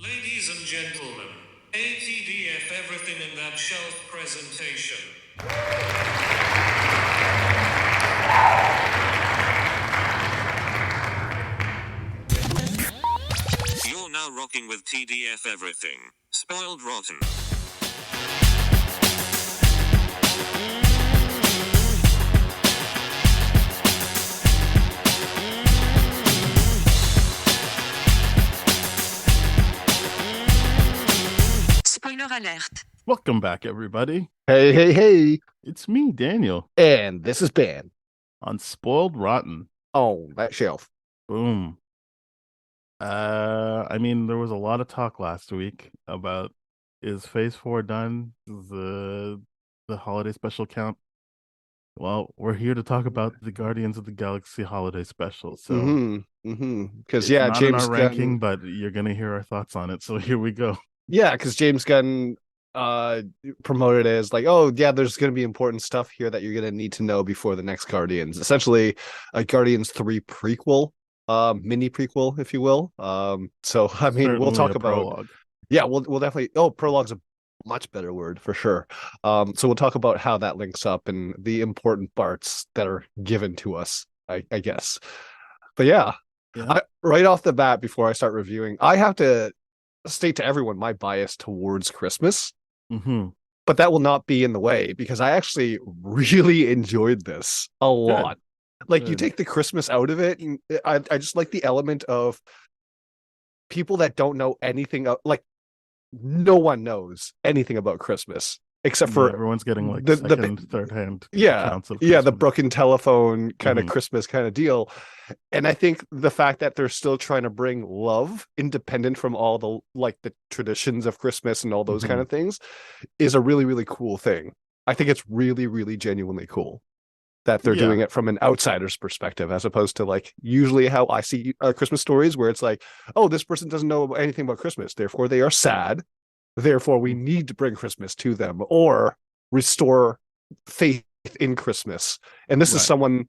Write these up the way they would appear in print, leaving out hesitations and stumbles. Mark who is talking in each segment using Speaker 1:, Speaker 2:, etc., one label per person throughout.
Speaker 1: Ladies and gentlemen, ATDF everything in that shelf presentation. You're now rocking with TDF everything. Spoiled rotten.
Speaker 2: Spoiler alert.
Speaker 3: Welcome back, everybody.
Speaker 4: Hey.
Speaker 3: It's me, Daniel,
Speaker 4: And this is Ben
Speaker 3: on Spoiled Rotten.
Speaker 4: on that shelf.
Speaker 3: Boom. There was a lot of talk last week about, is Phase 4 done? Is the holiday special count? Well, we're here to talk about the Guardians of the Galaxy holiday special. So
Speaker 4: Because
Speaker 3: it's
Speaker 4: yeah,
Speaker 3: not in
Speaker 4: James
Speaker 3: our ranking,
Speaker 4: Gunn.
Speaker 3: but you're gonna hear our thoughts on it. So here we go.
Speaker 4: Yeah, because James Gunn promoted it as like, oh yeah, there's going to be important stuff here that you're going to need to know before the next Guardians. Essentially, a Guardians 3 prequel, mini prequel, if you will. So I mean, we'll
Speaker 3: Certainly
Speaker 4: talk
Speaker 3: a
Speaker 4: about.
Speaker 3: prologue.
Speaker 4: Yeah, we'll definitely. Oh, prologue's a much better word for sure. So we'll talk about how that links up and the important parts that are given to us, I guess. But yeah,
Speaker 3: Yeah.
Speaker 4: right off the bat, before I start reviewing, I have to state to everyone my bias towards Christmas.
Speaker 3: Mm-hmm.
Speaker 4: But that will not be in the way because I actually really enjoyed this a lot. Like you
Speaker 3: Good.
Speaker 4: take the Christmas out of it, and I just like the element of people that don't know anything like no one knows anything about Christmas except
Speaker 3: Yeah,
Speaker 4: for
Speaker 3: everyone's getting like
Speaker 4: the
Speaker 3: second, third hand
Speaker 4: yeah
Speaker 3: accounts of
Speaker 4: the
Speaker 3: Christmas.
Speaker 4: broken telephone kind of
Speaker 3: Mhm.
Speaker 4: Christmas kind of deal. And I think the fact that they're still trying to bring love independent from all the traditions of Christmas and all those kind
Speaker 3: Mhm.
Speaker 4: of things is a really, really cool thing. I think it's really, really genuinely cool that they're
Speaker 3: Yeah.
Speaker 4: doing it from an outsider's perspective, as opposed to like usually how I see Christmas stories where it's like, oh, this person doesn't know anything about Christmas, therefore they are sad. Therefore, we need to bring Christmas to them or restore faith in Christmas. And this is
Speaker 3: Right.
Speaker 4: someone,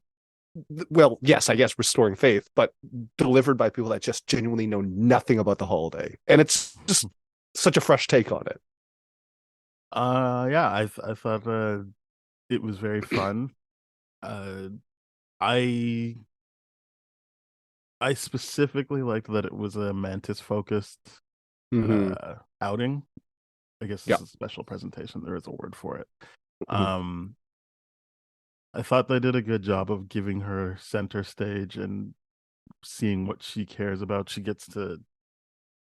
Speaker 4: well, yes, I guess restoring faith, but delivered by people that just genuinely know nothing about the holiday. And it's just such a fresh take on it.
Speaker 3: Yeah, I thought it was very fun. Uh, I I specifically liked that it was a Mantis focused outing. I guess
Speaker 4: Yeah.
Speaker 3: it's a special presentation. There is a word for it.
Speaker 4: Mhm.
Speaker 3: Um, I thought they did a good job of giving her center stage and seeing what she cares about. She gets to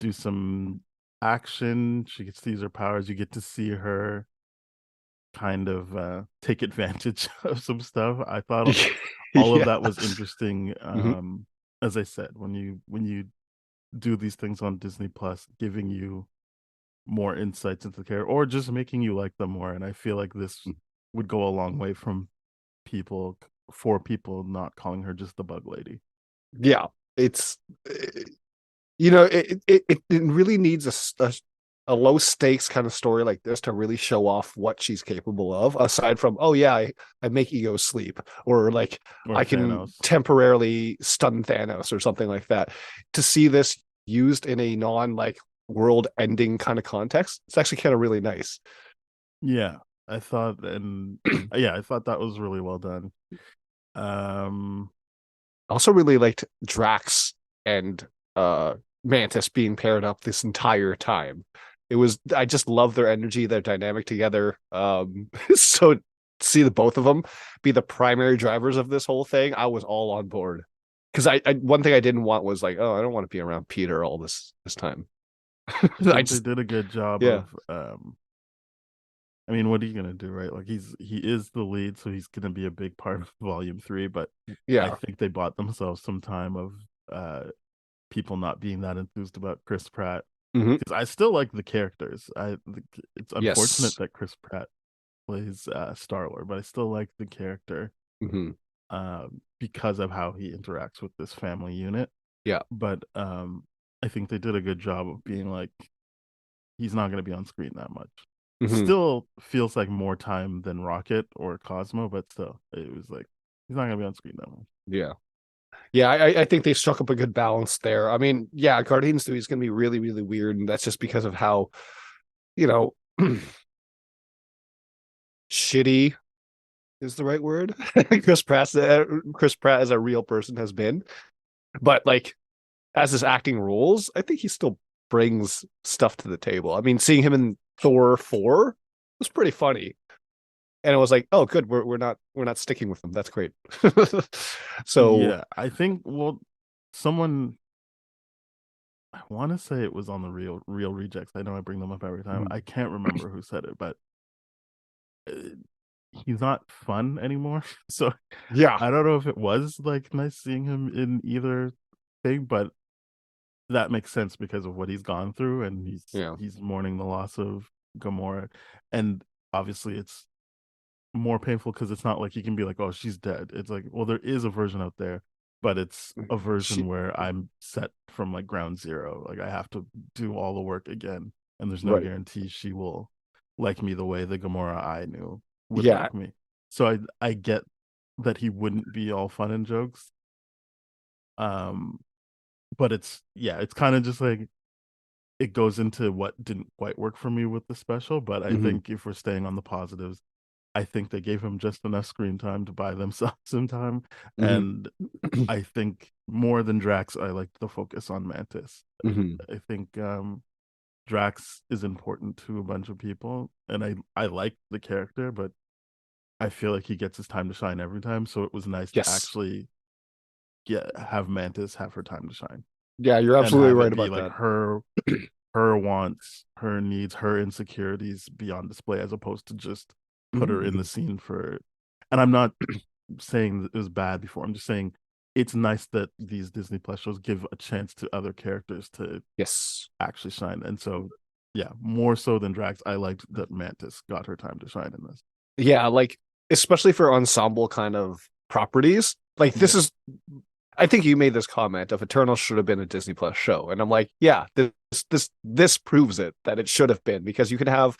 Speaker 3: do some action. She gets to use her powers. You get to see her kind of take advantage of some stuff. I thought all of
Speaker 4: Yeah.
Speaker 3: that was interesting.
Speaker 4: Mhm.
Speaker 3: As I said, when you do these things on Disney Plus, giving you more insights into the character or just making you like them more. And I feel like this would go a long way from people not calling her just the bug lady.
Speaker 4: Yeah. It's it really needs a low stakes kind of story like this to really show off what she's capable of, aside from, oh yeah, I make egos sleep, or like
Speaker 3: Or
Speaker 4: I can
Speaker 3: Thanos.
Speaker 4: temporarily stun Thanos or something like that. To see this used in a non like world ending kind of context, it's actually kind of really nice.
Speaker 3: Yeah. I thought and yeah, I thought that was really well done. Um
Speaker 4: I also really liked Drax and Mantis being paired up this entire time. I just love their energy, their dynamic together. So see the both of them be the primary drivers of this whole thing, I was all on board. Because I one thing I didn't want was like, oh, I don't want to be around Peter all this time.
Speaker 3: I
Speaker 4: I
Speaker 3: think they
Speaker 4: just
Speaker 3: did a good job
Speaker 4: yeah.
Speaker 3: of what are you gonna do, right? Like he is the lead, so he's gonna be a big part of volume 3, but I
Speaker 4: Yeah.
Speaker 3: think they bought themselves some time of people not being that enthused about Chris Pratt.
Speaker 4: Mhm.
Speaker 3: Because I still like the characters. It's unfortunate
Speaker 4: Yes.
Speaker 3: that Chris Pratt plays Star-Lord, but I still like the character
Speaker 4: Mhm.
Speaker 3: because of how he interacts with this family unit.
Speaker 4: Yeah.
Speaker 3: But I think they did a good job of being like, he's not going to be on screen that much.
Speaker 4: Mhm.
Speaker 3: Still feels like more time than Rocket or Cosmo, but still, it was like he's not going to be on screen that much.
Speaker 4: Yeah. Yeah, I think they struck up a good balance there. I mean, yeah, Guardians 3 is going to be really, really weird, and that's just because of how, you know, shitty is the right word. Chris Pratt as a real person has been, but like as his acting roles, I think he still brings stuff to the table. I mean, seeing him in Thor 4 was pretty funny, and it was like, oh, good, we're not sticking with him. That's great. So
Speaker 3: Yeah, I think, well, someone, I want to say it was on the real rejects. I know I bring them up every time.
Speaker 4: mm,
Speaker 3: I can't remember who said it, but uh, he's not fun anymore. So
Speaker 4: yeah,
Speaker 3: I don't know if it was like nice seeing him in either thing, but that makes sense because of what he's gone through, and
Speaker 4: yeah,
Speaker 3: he's mourning the loss of Gamora, and obviously it's more painful because it's not like you can be like, oh, she's dead. It's like, well, there is a version out there, but it's a version
Speaker 4: she,
Speaker 3: where I'm set from like ground zero. Like I have to do all the work again, and there's no
Speaker 4: right,
Speaker 3: guarantee she will like me the way the Gamora I knew would
Speaker 4: yeah,
Speaker 3: like me. So I get that he wouldn't be all fun and jokes. Um, but it's, yeah, it's kind of just like it goes into what didn't quite work for me with the special. But I
Speaker 4: hmm
Speaker 3: think if we're staying on the positives, I think they gave him just enough screen time to buy themselves some time.
Speaker 4: hmm
Speaker 3: And I think more than Drax, I liked the focus on Mantis.
Speaker 4: hmm
Speaker 3: I think Drax is important to a bunch of people, and I like the character, but I feel like he gets his time to shine every time. So it was nice to
Speaker 4: yes,
Speaker 3: actually have Mantis have her time to shine,
Speaker 4: yeah, you're
Speaker 3: and
Speaker 4: absolutely
Speaker 3: have
Speaker 4: right
Speaker 3: it be
Speaker 4: about
Speaker 3: like
Speaker 4: that.
Speaker 3: her wants, her needs, her insecurities be on display, as opposed to just put her in the
Speaker 4: Mhm.
Speaker 3: scene for. And I'm not saying that it was bad before. I'm just saying it's nice that these Disney Plus shows give a chance to other characters to
Speaker 4: Yes.
Speaker 3: actually shine. And so, yeah, more so than Drax, I liked that Mantis got her time to shine in this.
Speaker 4: Yeah, like especially for ensemble kind of properties. Like this
Speaker 3: Yeah.
Speaker 4: is I think you made this comment of Eternal should have been a Disney Plus show. And I'm like, yeah, this proves it that it should have been because you could have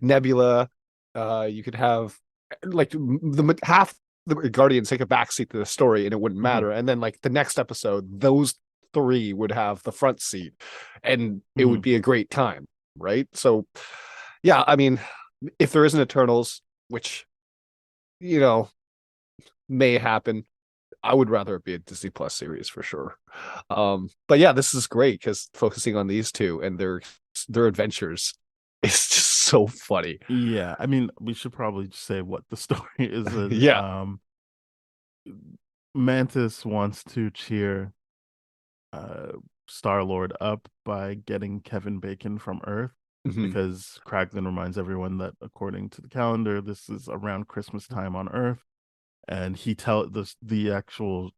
Speaker 4: Nebula, you could have like the half the Guardians take a backseat to the story and it wouldn't
Speaker 3: Mm-hmm.
Speaker 4: matter. And then like the next episode, those three would have the front seat and it
Speaker 3: Mm-hmm.
Speaker 4: would be a great time, right? So yeah, I mean, if there is an Eternals, which you know may happen, I would rather it be a Disney Plus series for sure. But yeah, this is great because focusing on these two and their adventures is just so funny.
Speaker 3: Yeah, I mean, we should probably just say what the story is. And
Speaker 4: Yeah.
Speaker 3: Mantis wants to cheer uh Star Lord up by getting Kevin Bacon from Earth,
Speaker 4: Mhm.
Speaker 3: because Kraglin reminds everyone that according to the calendar, this is around Christmas time on Earth. And the actual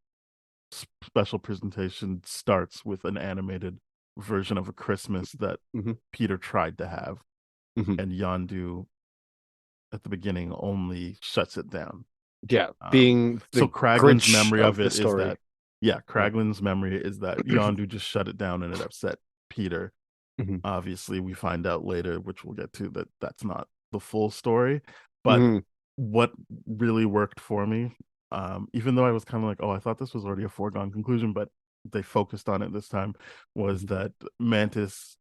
Speaker 3: special presentation starts with an animated version of a Christmas that
Speaker 4: Mhm.
Speaker 3: Peter tried to have,
Speaker 4: Mhm.
Speaker 3: and Yondu at the beginning only shuts it down.
Speaker 4: Yeah,
Speaker 3: Um,
Speaker 4: being
Speaker 3: so
Speaker 4: the
Speaker 3: Kraglin's
Speaker 4: Grinch
Speaker 3: memory
Speaker 4: of
Speaker 3: of
Speaker 4: the
Speaker 3: it is
Speaker 4: story.
Speaker 3: that, yeah,
Speaker 4: Yeah.
Speaker 3: Kraglin's memory is that Yondu just shut it down and it upset Peter.
Speaker 4: Mhm.
Speaker 3: Obviously, we find out later, which we'll get to, that that's not the full story. But
Speaker 4: Mhm.
Speaker 3: what really worked for me, even though I was kind of like, oh, I thought this was already a foregone conclusion, but they focused on it this time, was
Speaker 4: Mhm.
Speaker 3: that Mantis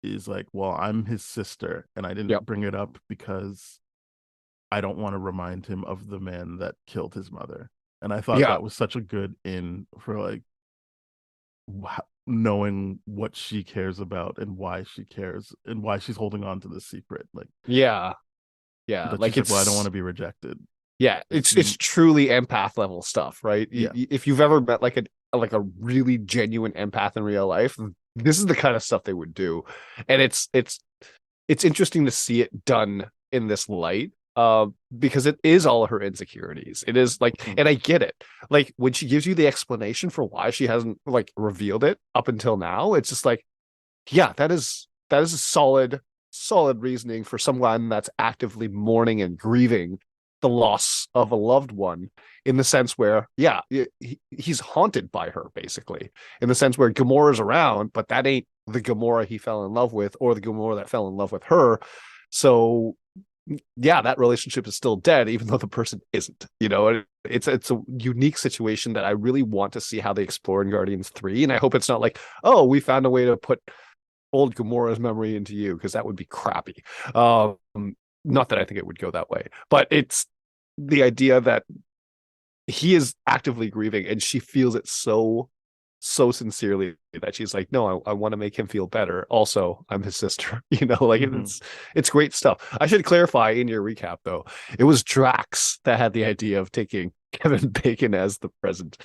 Speaker 3: is like, well, I'm his sister, and I didn't
Speaker 4: Yep.
Speaker 3: bring it up because I don't want to remind him of the man that killed his mother. And I thought
Speaker 4: Yeah.
Speaker 3: that was such a good in for like knowing what she cares about and why she cares and why she's holding on to the secret. Like
Speaker 4: Yeah. Yeah.
Speaker 3: that
Speaker 4: Like
Speaker 3: she's like, well, I don't want
Speaker 4: it's
Speaker 3: to be rejected.
Speaker 4: yeah, it's
Speaker 3: She,
Speaker 4: truly empath level stuff, right?
Speaker 3: yeah,
Speaker 4: If you've ever met like a really genuine empath in real life, this is the kind of stuff they would do, and it's interesting to see it done in this light, because it is all her insecurities. It is like,
Speaker 3: mhm,
Speaker 4: and I get it. Like when she gives you the explanation for why she hasn't like revealed it up until now, it's just like, yeah, that is a solid reasoning for someone that's actively mourning and grieving the loss of a loved one, in the sense where yeah, he's haunted by her basically, in the sense where Gamora's around but that ain't the Gamora he fell in love with or the Gamora that fell in love with her. So yeah, that relationship is still dead, even though the person isn't. It's a unique situation that I really want to see how they explore in Guardians 3. And I hope it's not like, oh, we found a way to put old Gamora's memory into you, because that would be crappy. Um, Not that I think it would go that way, but it's the idea that he is actively grieving and she feels it so sincerely that she's like, no, I want to make him feel better. Also, I'm his sister. Like it's great stuff. I should clarify in your recap though, it was Drax that had the idea of taking Kevin Bacon as the present.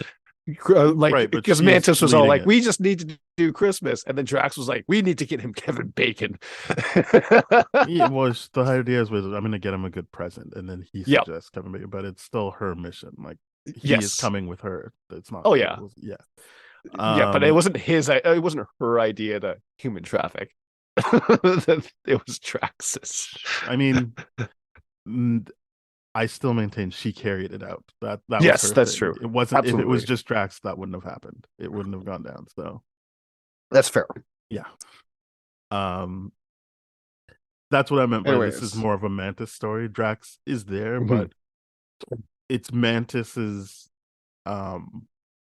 Speaker 4: Like,
Speaker 3: Right, but
Speaker 4: because
Speaker 3: she's
Speaker 4: Mantis was all
Speaker 3: leading
Speaker 4: like,
Speaker 3: it.
Speaker 4: we just need to do Christmas, and then Drax was like, we need to get him Kevin Bacon.
Speaker 3: Yeah, well, the idea was I'm going to get him a good present, and then he
Speaker 4: Yep.
Speaker 3: suggests Kevin Bacon, but it's still her mission. Like he is
Speaker 4: Yes.
Speaker 3: coming with her. It's not.
Speaker 4: Oh yeah.
Speaker 3: Yeah.
Speaker 4: Yeah, but it wasn't it wasn't her idea to human traffic. It was Drax's.
Speaker 3: I mean, I still maintain she carried it out. That
Speaker 4: Yes,
Speaker 3: was her
Speaker 4: that's
Speaker 3: thing.
Speaker 4: true.
Speaker 3: It wasn't. If it was
Speaker 4: Absolutely.
Speaker 3: just Drax, that wouldn't have happened. It wouldn't have gone down. So
Speaker 4: That's fair.
Speaker 3: yeah. That's what I meant by this is
Speaker 4: Anyways.
Speaker 3: more of a Mantis story. Drax is there,
Speaker 4: Mhm.
Speaker 3: but it's Mantis's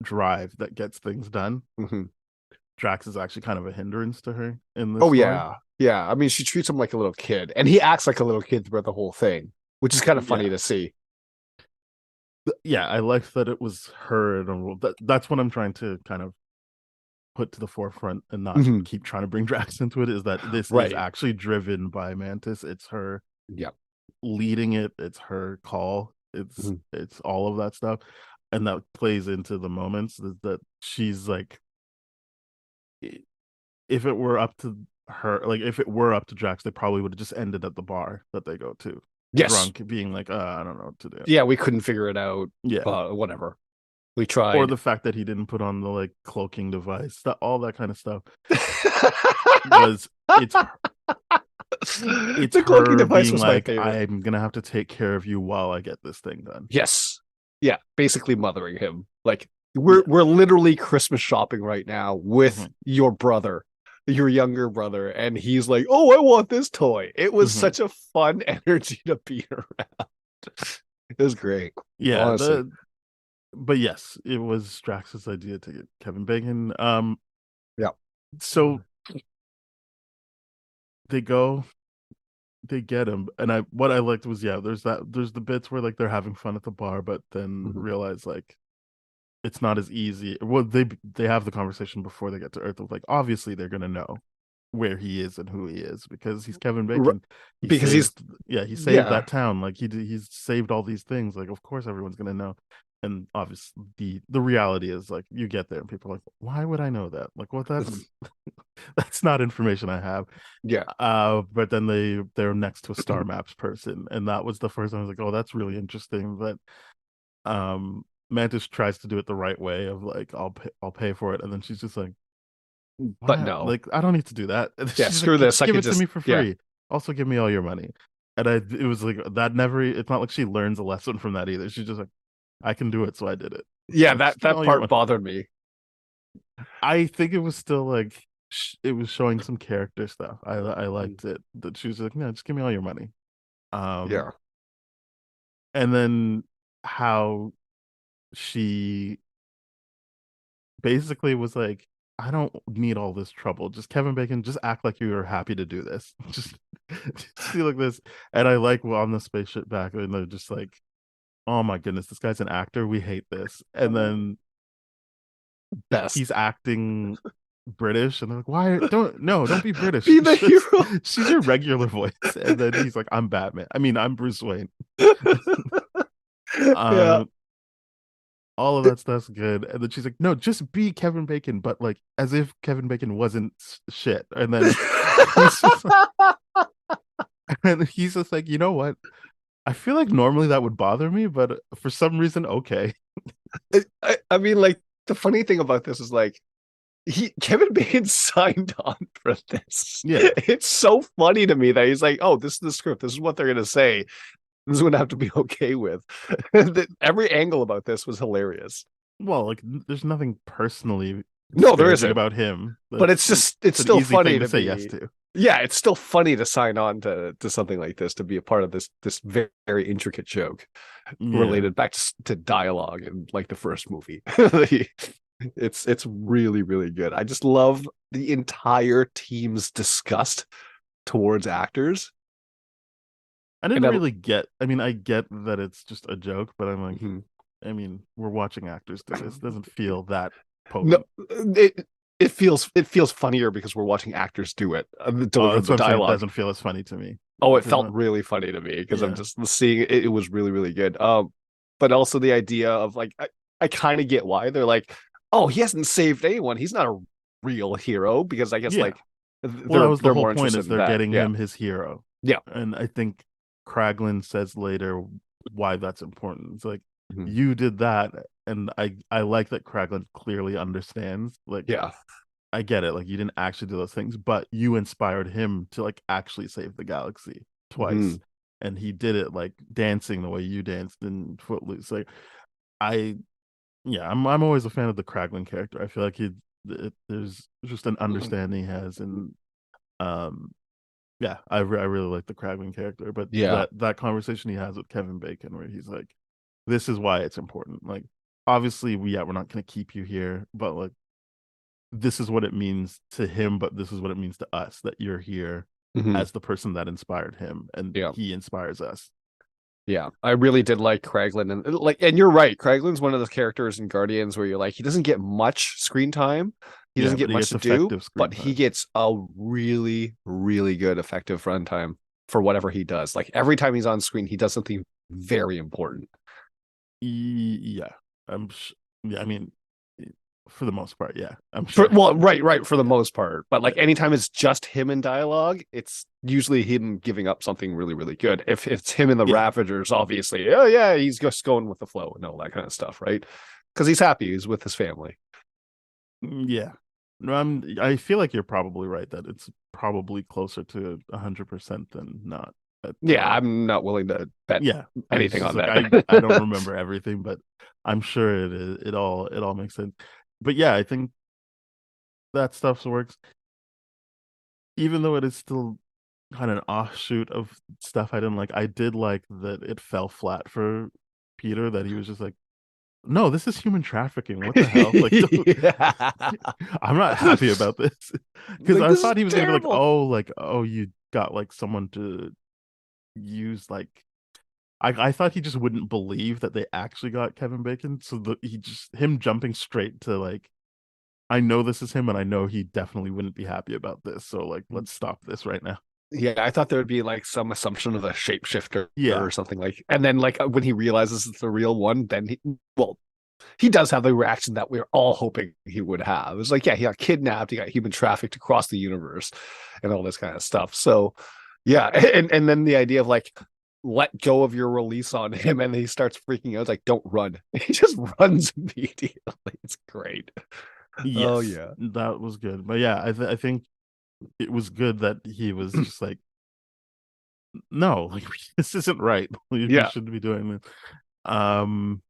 Speaker 3: drive that gets things done.
Speaker 4: Mhm.
Speaker 3: Drax is actually kind of a hindrance to her in this
Speaker 4: Oh
Speaker 3: story.
Speaker 4: yeah. I mean, she treats him like a little kid, and he acts like a little kid throughout the whole thing, which is kind of funny to see.
Speaker 3: Yeah, I like that it was her in a role. That's what I'm trying to kind of put to the forefront and not keep trying to bring Drax into it, is that this is actually driven by Mantis. It's her leading it. It's her call. It's all of that stuff. And that plays into the moments that she's like, if it were up to her, like if it were up to Drax, they probably would have just ended at the bar that they go to.
Speaker 4: Yes.
Speaker 3: Drunk, being like, I don't know what to do.
Speaker 4: Yeah, we couldn't figure it out.
Speaker 3: Yeah.
Speaker 4: Whatever. We tried.
Speaker 3: Or the fact that he didn't put on the like cloaking device, all that kind of stuff. was it's
Speaker 4: the cloaking device
Speaker 3: being
Speaker 4: was
Speaker 3: like,
Speaker 4: my favorite.
Speaker 3: I'm gonna have to take care of you while I get this thing done.
Speaker 4: Yes. Yeah, basically mothering him. Like we're literally Christmas shopping right now with your brother, your younger brother, and he's like, oh, I want this toy. It was such a fun energy to be around. It was great.
Speaker 3: Yeah,
Speaker 4: honestly.
Speaker 3: But yes, it was Drax's idea to get Kevin Bacon.
Speaker 4: Yeah.
Speaker 3: So they get him, and what I liked was there's the bits where like they're having fun at the bar, but then realize like it's not as easy. Well, they have the conversation before they get to Earth of like, obviously they're gonna know where he is and who he is because he's Kevin Bacon. He saved that town. Like he's saved all these things. Like of course everyone's gonna know. And obviously the reality is like you get there and people are like, why would I know that? Like, well, that's not information I have.
Speaker 4: Yeah.
Speaker 3: But then they're next to a star maps person, and that was the first time I was like, oh, that's really interesting. But Mantis tries to do it the right way of like, I'll pay for it, and then she's just like,
Speaker 4: but no,
Speaker 3: like I don't need to do that.
Speaker 4: Yeah, screw this.
Speaker 3: Give it to me for free. Also, give me all your money. And it was like that. It's not like she learns a lesson from that either. She's just like, I can do it, so I did it.
Speaker 4: Yeah, that part bothered me.
Speaker 3: I think it was still like it was showing some character stuff. I liked it that she was like, no, just give me all your money.
Speaker 4: Yeah.
Speaker 3: And then how she basically was like, I don't need all this trouble. Just Kevin Bacon, just act like you are happy to do this. just feel like this. And I like on the spaceship back, and they're just like, oh my goodness, this guy's an actor. We hate this. And then he's acting British, and they're like, why don't be British.
Speaker 4: Be the hero.
Speaker 3: She's your regular voice. And then he's like, I'm Batman. I mean, I'm Bruce Wayne.
Speaker 4: Yeah.
Speaker 3: All of that stuff's good. And then she's like, no, just be Kevin Bacon, but like as if Kevin Bacon wasn't shit. And then he's just like, you know what? I feel like normally that would bother me, but for some reason, okay.
Speaker 4: I mean, like the funny thing about this is like Kevin Bacon signed on for this.
Speaker 3: Yeah,
Speaker 4: it's so funny to me that he's like, oh, this is the script. This is what they're gonna say. This is what I have to be okay with. Every angle about this was hilarious.
Speaker 3: Well, like there's nothing personally
Speaker 4: there isn't
Speaker 3: about him,
Speaker 4: but it's still funny to
Speaker 3: say
Speaker 4: me.
Speaker 3: yes to.
Speaker 4: yeah, it's still funny to sign on to something like this, to be a part of this very, very intricate joke
Speaker 3: Yeah.
Speaker 4: related back to dialogue in like the first movie. It's really, really good. I just love the entire team's disgust towards actors.
Speaker 3: I
Speaker 4: And
Speaker 3: didn't really get, I mean, I get that it's just a joke, but I'm like,
Speaker 4: Mhm.
Speaker 3: I mean, we're watching actors do this. It doesn't feel that
Speaker 4: No,
Speaker 3: potent.
Speaker 4: it feels funnier because we're watching actors do it,
Speaker 3: Oh,
Speaker 4: deliver
Speaker 3: that's
Speaker 4: the
Speaker 3: what I'm saying. It
Speaker 4: dialogue.
Speaker 3: doesn't feel as funny to me.
Speaker 4: Oh, it
Speaker 3: Because
Speaker 4: felt really funny to me because I'm
Speaker 3: yeah.
Speaker 4: just seeing it. It was really, really good. But also the idea of like, I kind of get why they're like, oh, he hasn't saved anyone. He's not a real hero, because I guess
Speaker 3: Yeah.
Speaker 4: like
Speaker 3: Well, that was the
Speaker 4: they're
Speaker 3: whole
Speaker 4: more
Speaker 3: point,
Speaker 4: interested
Speaker 3: is
Speaker 4: in
Speaker 3: they're
Speaker 4: that.
Speaker 3: getting
Speaker 4: Yeah,
Speaker 3: him his hero.
Speaker 4: yeah.
Speaker 3: And I think Kraglin says later why that's important. It's like,
Speaker 4: Mhm.
Speaker 3: you did that, and I like that Kraglin clearly understands. Like,
Speaker 4: Yeah.
Speaker 3: I get it. Like, you didn't actually do those things, but you inspired him to like actually save the galaxy twice.
Speaker 4: Mhm.
Speaker 3: And he did it like dancing the way you danced in Footloose. Like, I yeah, I'm always a fan of the Kraglin character. I feel like there's just an understanding he has, and um yeah, I really like the Kraglin character. But
Speaker 4: Yeah.
Speaker 3: that conversation he has with Kevin Bacon, where he's like, this is why it's important. Like, obviously, we're not going to keep you here, but like, this is what it means to him, but this is what it means to us, that you're here
Speaker 4: Mhm.
Speaker 3: as the person that inspired him, and
Speaker 4: Yeah.
Speaker 3: he inspires us.
Speaker 4: Yeah, I really did like Kraglin, and you're right. Kraglin's one of those characters in Guardians where you're like, he doesn't get much screen time, he
Speaker 3: Yeah,
Speaker 4: doesn't get
Speaker 3: but he
Speaker 4: much
Speaker 3: gets
Speaker 4: to do,
Speaker 3: effective screen
Speaker 4: but he
Speaker 3: time.
Speaker 4: gets a really, really good effective runtime for whatever he does. Like every time he's on screen, he does something very important.
Speaker 3: Yeah, yeah, I mean, for the most part, yeah, I'm
Speaker 4: For
Speaker 3: sure.
Speaker 4: well, right, for the
Speaker 3: Yeah,
Speaker 4: most part. But
Speaker 3: yeah,
Speaker 4: like anytime it's just him in dialogue, it's usually him giving up something really, really good. If it's him in the
Speaker 3: yeah.
Speaker 4: Ravagers, obviously, oh yeah, he's just going with the flow and all that kind of stuff, right? Because he's happy, he's with his family.
Speaker 3: Yeah. No, I feel like you're probably right that it's probably closer to 100% than not. But
Speaker 4: Yeah, I'm not willing to bet
Speaker 3: yeah, it's
Speaker 4: anything
Speaker 3: just
Speaker 4: on
Speaker 3: like
Speaker 4: that.
Speaker 3: I don't remember everything, but I'm sure it is, it all makes sense. But yeah, I think that stuff works, even though it is still kind of an offshoot of stuff I didn't like. I did like that it fell flat for Peter, that he was just like, no, this is human trafficking. What the hell? Like, don't,
Speaker 4: Yeah.
Speaker 3: I'm not happy about this, because
Speaker 4: Like
Speaker 3: I
Speaker 4: this is
Speaker 3: thought he was gonna be
Speaker 4: terrible.
Speaker 3: like, oh, you got like someone to use like. I thought he just wouldn't believe that they actually got Kevin Bacon, so him jumping straight to like, I know this is him, and I know he definitely wouldn't be happy about this. So like, let's stop this right now.
Speaker 4: Yeah, I thought there would be like some assumption of a shapeshifter
Speaker 3: Yeah,
Speaker 4: or something like, and then like when he realizes it's the real one, then well, he does have the reaction that we're all hoping he would have. It's like, yeah, he got kidnapped, he got human trafficked across the universe, and all this kind of stuff. So, yeah, and then the idea of like, let go of your release on him, and he starts freaking out. It's like, don't run. He just runs immediately. It's great. Oh
Speaker 3: yes,
Speaker 4: yeah.
Speaker 3: that was good. But yeah, I think it was good that he was just like, no, like, this isn't right. We
Speaker 4: Yeah.
Speaker 3: shouldn't be doing this. Um,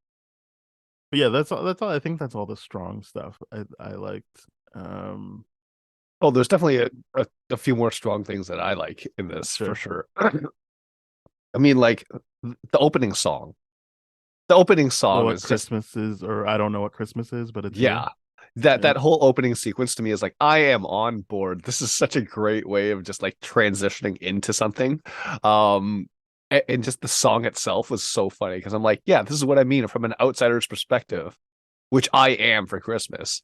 Speaker 3: but yeah, that's all. I think that's all the strong stuff I liked. Um,
Speaker 4: Oh, there's definitely a few more strong things that I like in this for
Speaker 3: sure.
Speaker 4: sure. I mean, like the opening song. The opening
Speaker 3: Or
Speaker 4: song
Speaker 3: what
Speaker 4: is just,
Speaker 3: Christmas is, or I don't know what Christmas is, but it's here.
Speaker 4: yeah. That
Speaker 3: Yeah.
Speaker 4: that whole opening sequence to me is like, I am on board. This is such a great way of just like transitioning into something. And just the song itself was so funny because I'm like, yeah, this is what I mean from an outsider's perspective, which I am for Christmas.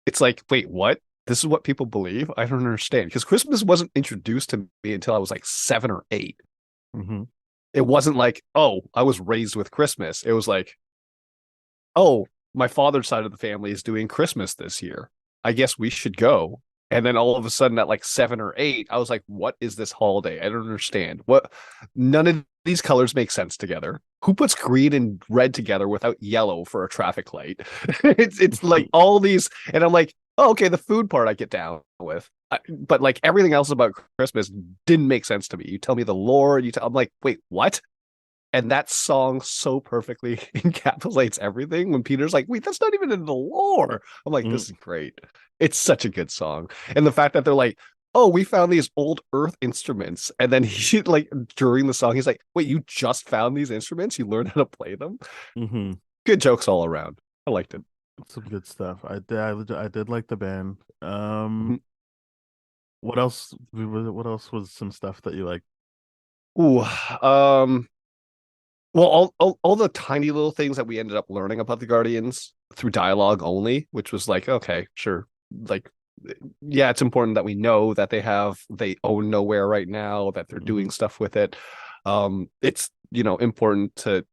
Speaker 4: It's like, wait, what? This is what people believe? I don't understand. Because Christmas wasn't introduced to me until I was like 7 or 8.
Speaker 3: Mm-hmm.
Speaker 4: It wasn't like, oh, I was raised with Christmas. It was like, oh, my father's side of the family is doing Christmas this year. I guess we should go. And then all of a sudden at like 7 or 8, I was like, what is this holiday? I don't understand. What None of these colors make sense together. Who puts green and red together without yellow for a traffic light? It's like all these, and I'm like, oh, okay, the food part I get down with. But like everything else about Christmas didn't make sense to me. You tell me the lore, I'm like, wait, what? And that song so perfectly encapsulates everything when Peter's like, wait, that's not even in the lore. I'm like, this is great. It's such a good song. And the fact that they're like, oh, we found these old Earth instruments. And then he like during the song, he's like, wait, you just found these instruments? You learned how to play them?
Speaker 3: Mm-hmm.
Speaker 4: Good jokes all around. I liked it.
Speaker 3: Some good stuff. I did like the band.
Speaker 4: Mhm.
Speaker 3: What else? What else was some stuff that you like?
Speaker 4: Ooh, well, all the tiny little things that we ended up learning about the Guardians through dialogue only, which was like, okay, sure. Like, yeah, it's important that we know that they own nowhere right now, that they're doing stuff with it. It's important to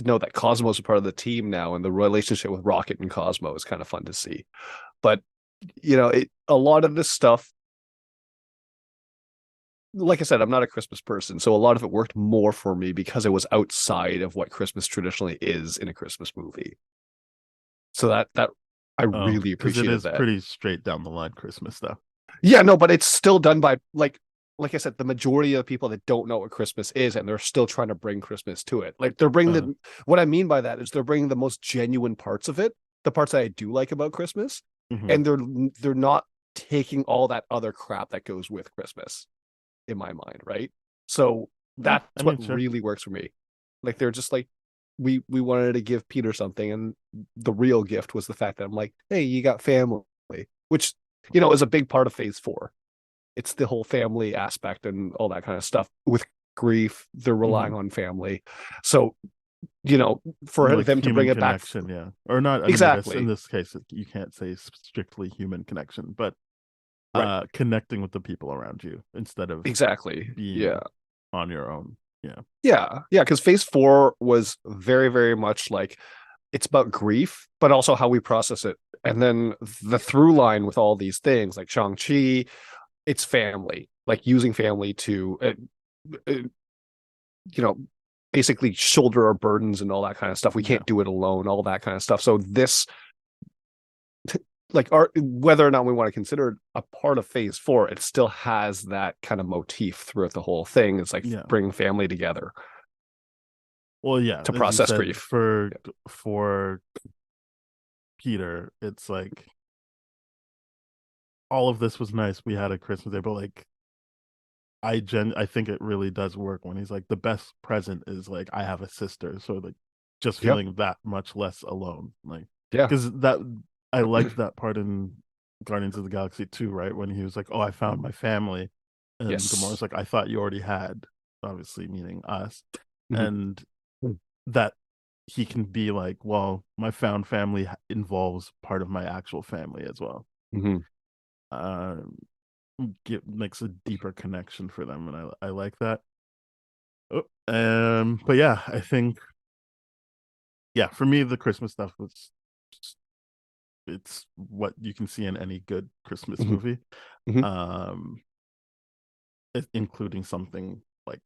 Speaker 4: know that Cosmo's a part of the team now, and the relationship with Rocket and Cosmo is kind of fun to see. But a lot of this stuff, like I said, I'm not a Christmas person, so a lot of it worked more for me because it was outside of what Christmas traditionally is in a Christmas movie. So that I
Speaker 3: Oh,
Speaker 4: really
Speaker 3: because it
Speaker 4: appreciated
Speaker 3: is
Speaker 4: that.
Speaker 3: pretty straight down the line Christmas stuff.
Speaker 4: Yeah, no, but it's still done by like I said, the majority of people that don't know what Christmas is, and they're still trying to bring Christmas to it. Like they're bringing
Speaker 3: Uh,
Speaker 4: what I mean by that is they're bringing the most genuine parts of it, the parts that I do like about Christmas,
Speaker 3: mhm.
Speaker 4: and they're not taking all that other crap that goes with Christmas, in my mind, right? So
Speaker 3: Yeah,
Speaker 4: that's
Speaker 3: I
Speaker 4: what
Speaker 3: mean, sure.
Speaker 4: really works for me. Like they're just like we wanted to give Peter something, and the real gift was the fact that I'm like, hey, you got family, which is a big part of Phase 4. It's the whole family aspect and all that kind of stuff. With grief, they're relying
Speaker 3: Mhm.
Speaker 4: on family. So, for
Speaker 3: Like
Speaker 4: them to bring
Speaker 3: human
Speaker 4: it back
Speaker 3: connection, yeah, or not. I mean, I guess in
Speaker 4: exactly,
Speaker 3: this case, you can't say strictly human connection, but
Speaker 4: right,
Speaker 3: connecting with the people around you instead of
Speaker 4: exactly, yeah,
Speaker 3: being on your own. Yeah.
Speaker 4: yeah, because Phase 4 was very, very much like it's about grief, but also how we process it. And then the through line with all these things, like Shang-Chi, it's family, like using family to uh, you know, basically shoulder our burdens and all that kind of stuff. We
Speaker 3: Yeah.
Speaker 4: can't do it alone, all that kind of stuff. So this, like, our whether or not we want to consider it a part of Phase 4, it still has that kind of motif throughout the whole thing. It's like
Speaker 3: Yeah.
Speaker 4: bringing family together
Speaker 3: Well, yeah,
Speaker 4: to
Speaker 3: as you
Speaker 4: process
Speaker 3: said,
Speaker 4: grief.
Speaker 3: for Peter, it's like all of this was nice. We had a Christmas day, but like I think it really does work when he's like the best present is like I have a sister, so like just
Speaker 4: Yep.
Speaker 3: feeling that much less alone, like
Speaker 4: Yeah.
Speaker 3: because that I liked that part in Guardians of the Galaxy 2, right? When he was like, "Oh, I found my family," and
Speaker 4: Yes.
Speaker 3: Gamora's like, "I thought you already had," obviously meaning us,
Speaker 4: Mhm.
Speaker 3: and that he can be like, "Well, my found family involves part of my actual family as well."
Speaker 4: Mhm.
Speaker 3: Um, makes a deeper connection for them, and I like that. Oh, but yeah, I think yeah, for me the Christmas stuff was just, it's what you can see in any good Christmas
Speaker 4: Mhm.
Speaker 3: movie,
Speaker 4: Mhm.
Speaker 3: um, including something like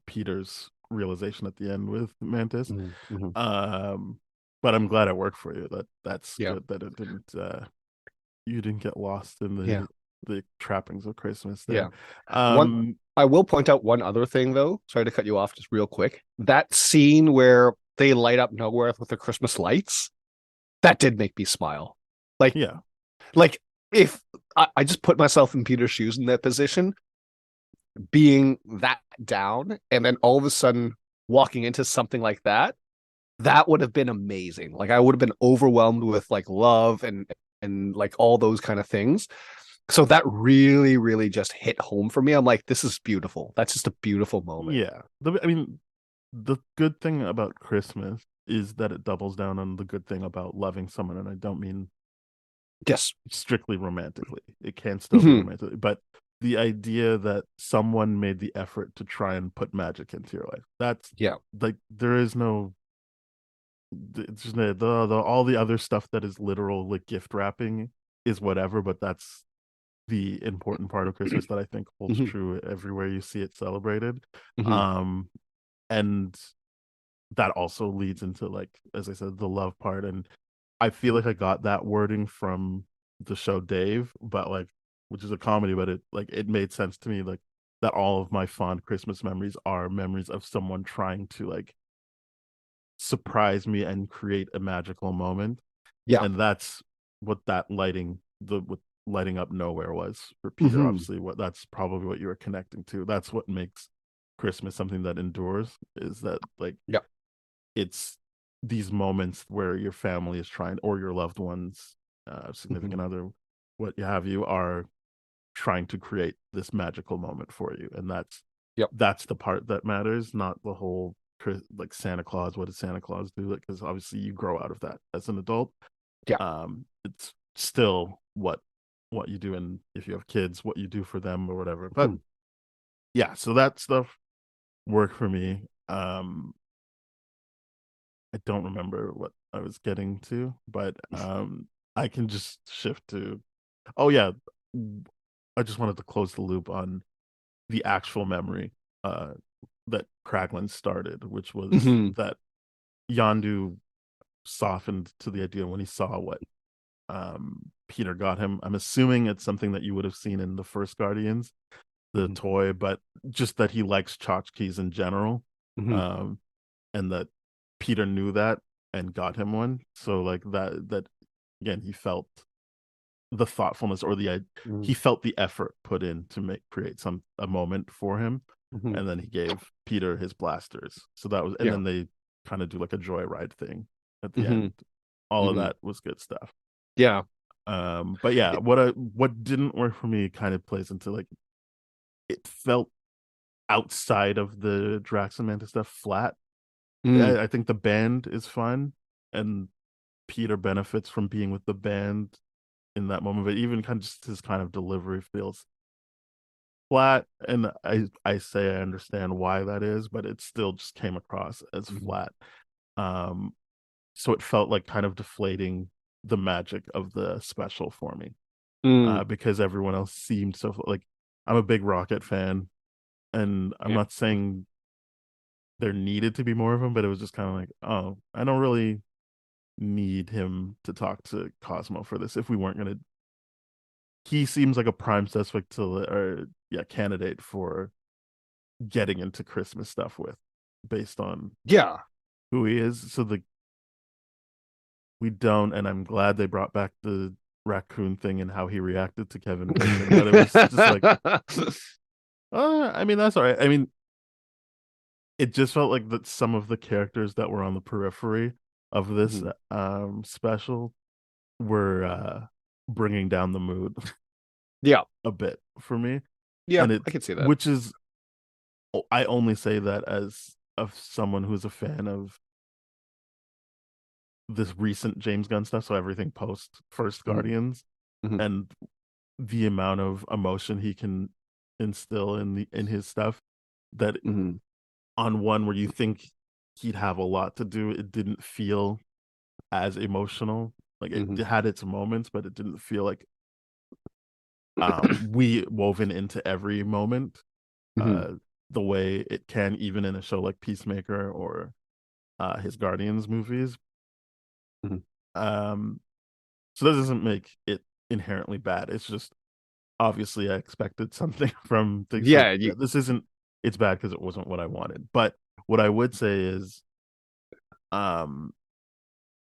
Speaker 3: Peter's realization at the end with Mantis.
Speaker 4: Mhm. Mhm.
Speaker 3: Um, but I'm glad it worked for you. That's
Speaker 4: Yeah.
Speaker 3: good that it didn't you didn't get lost in
Speaker 4: Yeah.
Speaker 3: the trappings of Christmas there.
Speaker 4: Yeah. One,
Speaker 3: Um,
Speaker 4: I will point out one other thing though. Sorry to cut you off just real quick. That scene where they light up nowhere with the Christmas lights, that did make me smile. Like,
Speaker 3: yeah,
Speaker 4: like if I just put myself in Peter's shoes in that position, being that down, and then all of a sudden walking into something like that, that would have been amazing. Like I would have been overwhelmed with like love and like all those kind of things. So that really, really just hit home for me. I'm like, this is beautiful. That's just a beautiful moment.
Speaker 3: yeah. I mean, the good thing about Christmas is that it doubles down on the good thing about loving someone, and I don't mean
Speaker 4: Yes.
Speaker 3: strictly romantically. It can still be
Speaker 4: Mhm.
Speaker 3: romantic, but the idea that someone made the effort to try and put magic into your life. That's
Speaker 4: Yeah.
Speaker 3: like there is no it's just the all the other stuff that is literal like gift wrapping is whatever, but that's the important part of Christmas that I think holds
Speaker 4: Mhm.
Speaker 3: true everywhere you see it celebrated.
Speaker 4: Mhm.
Speaker 3: Um and that also leads into like as I said, the love part. And I feel like I got that wording from the show Dave, but like which is a comedy, but it made sense to me like that all of my fond Christmas memories are memories of someone trying to like surprise me and create a magical moment.
Speaker 4: Yeah.
Speaker 3: And that's what that lighting the with lighting up nowhere was for Peter.
Speaker 4: Mhm.
Speaker 3: Obviously, that's probably what you were connecting to. That's what makes Christmas something that endures, is that like
Speaker 4: Yeah.
Speaker 3: it's these moments where your family is trying, or your loved ones, significant other, what have you, are trying to create this magical moment for you, and
Speaker 4: Yep.
Speaker 3: that's the part that matters, not the whole like Santa Claus. What does Santa Claus do? Because obviously you grow out of that as an adult.
Speaker 4: Yeah.
Speaker 3: It's still what you do, and if you have kids, what you do for them or whatever. But yeah, so that stuff worked for me. I don't remember what I was getting to, but I can just shift to, oh yeah, I just wanted to close the loop on the actual memory uh that Kraglin started, which was
Speaker 4: Mhm.
Speaker 3: that Yondu softened to the idea when he saw what Peter got him. I'm assuming it's something that you would have seen in the first Guardians, the
Speaker 4: Mhm.
Speaker 3: toy, but just that he likes tchotchkes in general.
Speaker 4: Mhm.
Speaker 3: Um, and that Peter knew that and got him one. So like that again, he felt the thoughtfulness, or he
Speaker 4: Mhm.
Speaker 3: felt the effort put in to create a moment for him,
Speaker 4: Mhm.
Speaker 3: and then he gave Peter his blasters. So that was, and
Speaker 4: Yeah.
Speaker 3: then they kind of do like a joyride thing at the
Speaker 4: Mhm.
Speaker 3: end. All of
Speaker 4: Mhm.
Speaker 3: that was good stuff.
Speaker 4: Yeah.
Speaker 3: But yeah,
Speaker 4: It-
Speaker 3: what didn't work for me kind of plays into like, it felt outside of the Drax and Manta stuff flat.
Speaker 4: Mm.
Speaker 3: I think the band is fun, and Peter benefits from being with the band in that moment, but even kind of just his kind of delivery feels flat. And I say I understand why that is, but it still just came across as
Speaker 4: Mhm.
Speaker 3: flat. Um, so it felt like kind of deflating the magic of the special for me,
Speaker 4: Mm.
Speaker 3: because everyone else seemed so like, I'm a big Rocket fan, and I'm
Speaker 4: Yeah.
Speaker 3: not saying there needed to be more of him, but it was just kind of like, oh, I don't really need him to talk to Cosmo for this if we weren't gonna. He seems like a prime suspect or yeah, candidate for getting into Christmas stuff with, based on
Speaker 4: Yeah.
Speaker 3: who he is. So we don't, and I'm glad they brought back the raccoon thing and how he reacted to Kevin Bacon, but it was just like, I mean, that's all right. I mean, it just felt like that some of the characters that were on the periphery of this
Speaker 4: Mhm.
Speaker 3: special were bringing down the mood
Speaker 4: Yeah.
Speaker 3: a bit for me.
Speaker 4: Yeah.
Speaker 3: And
Speaker 4: I can see that.
Speaker 3: which is, I only say that as of someone who's a fan of this recent James Gunn stuff, so everything post first
Speaker 4: Mhm.
Speaker 3: Guardians,
Speaker 4: Mhm.
Speaker 3: and the amount of emotion he can instill in his stuff, that
Speaker 4: Mhm.
Speaker 3: on one where you think he'd have a lot to do, it didn't feel as emotional. Like it
Speaker 4: Mhm.
Speaker 3: had its moments, but it didn't feel like we woven into every moment
Speaker 4: Mhm.
Speaker 3: uh the way it can, even in a show like Peacemaker or his Guardians movies.
Speaker 4: Mhm.
Speaker 3: um so that doesn't make it inherently bad. It's just, obviously I expected something from things. So
Speaker 4: Yeah.
Speaker 3: yeah, this isn't, it's bad because it wasn't what I wanted. But what I would say is, um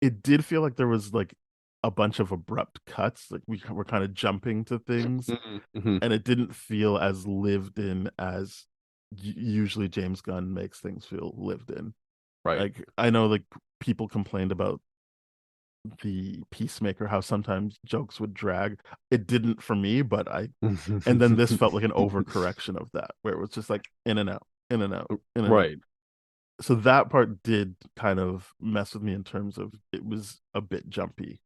Speaker 3: it did feel like there was like a bunch of abrupt cuts, like we were kind of jumping to things,
Speaker 4: Mhm. Mhm.
Speaker 3: and it didn't feel as lived in as usually James Gunn makes things feel lived in.
Speaker 4: Right.
Speaker 3: Like I know like people complained about the Peacemaker, how sometimes jokes would drag. It didn't for me, but and then this felt like an overcorrection of that, where it was just like in and out, in and out, in and out.
Speaker 4: Right.
Speaker 3: So that part did kind of mess with me in terms of, it was a bit jumpy.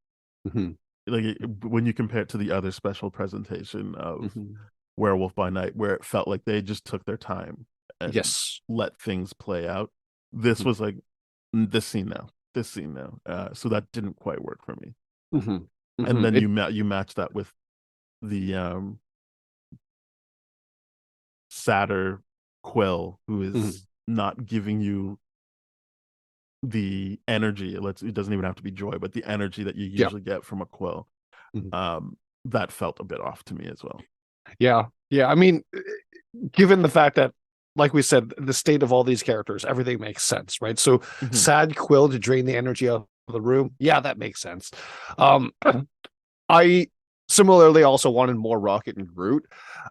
Speaker 4: Mhm.
Speaker 3: Like when you compare it to the other special presentation of
Speaker 4: Mhm.
Speaker 3: Werewolf by Night, where it felt like they just took their time and
Speaker 4: Yes.
Speaker 3: let things play out. This
Speaker 4: Mhm.
Speaker 3: was like, this scene now. So that didn't quite work for me.
Speaker 4: Mhm.
Speaker 3: And
Speaker 4: Mhm.
Speaker 3: then
Speaker 4: It.
Speaker 3: you match that with the sadder Quill, who
Speaker 4: Mhm.
Speaker 3: is not giving you the energy. It doesn't even have to be joy, but the energy that you
Speaker 4: Yeah.
Speaker 3: usually get from a Quill.
Speaker 4: Mhm.
Speaker 3: That felt a bit off to me as well.
Speaker 4: Yeah. Yeah. I mean, given the fact that, like we said, the state of all these characters, everything makes sense, right? So
Speaker 3: Mhm.
Speaker 4: sad Quill to drain the energy out of the room. Yeah, that makes sense. Um, I Similarly, also wanted more Rocket and Groot,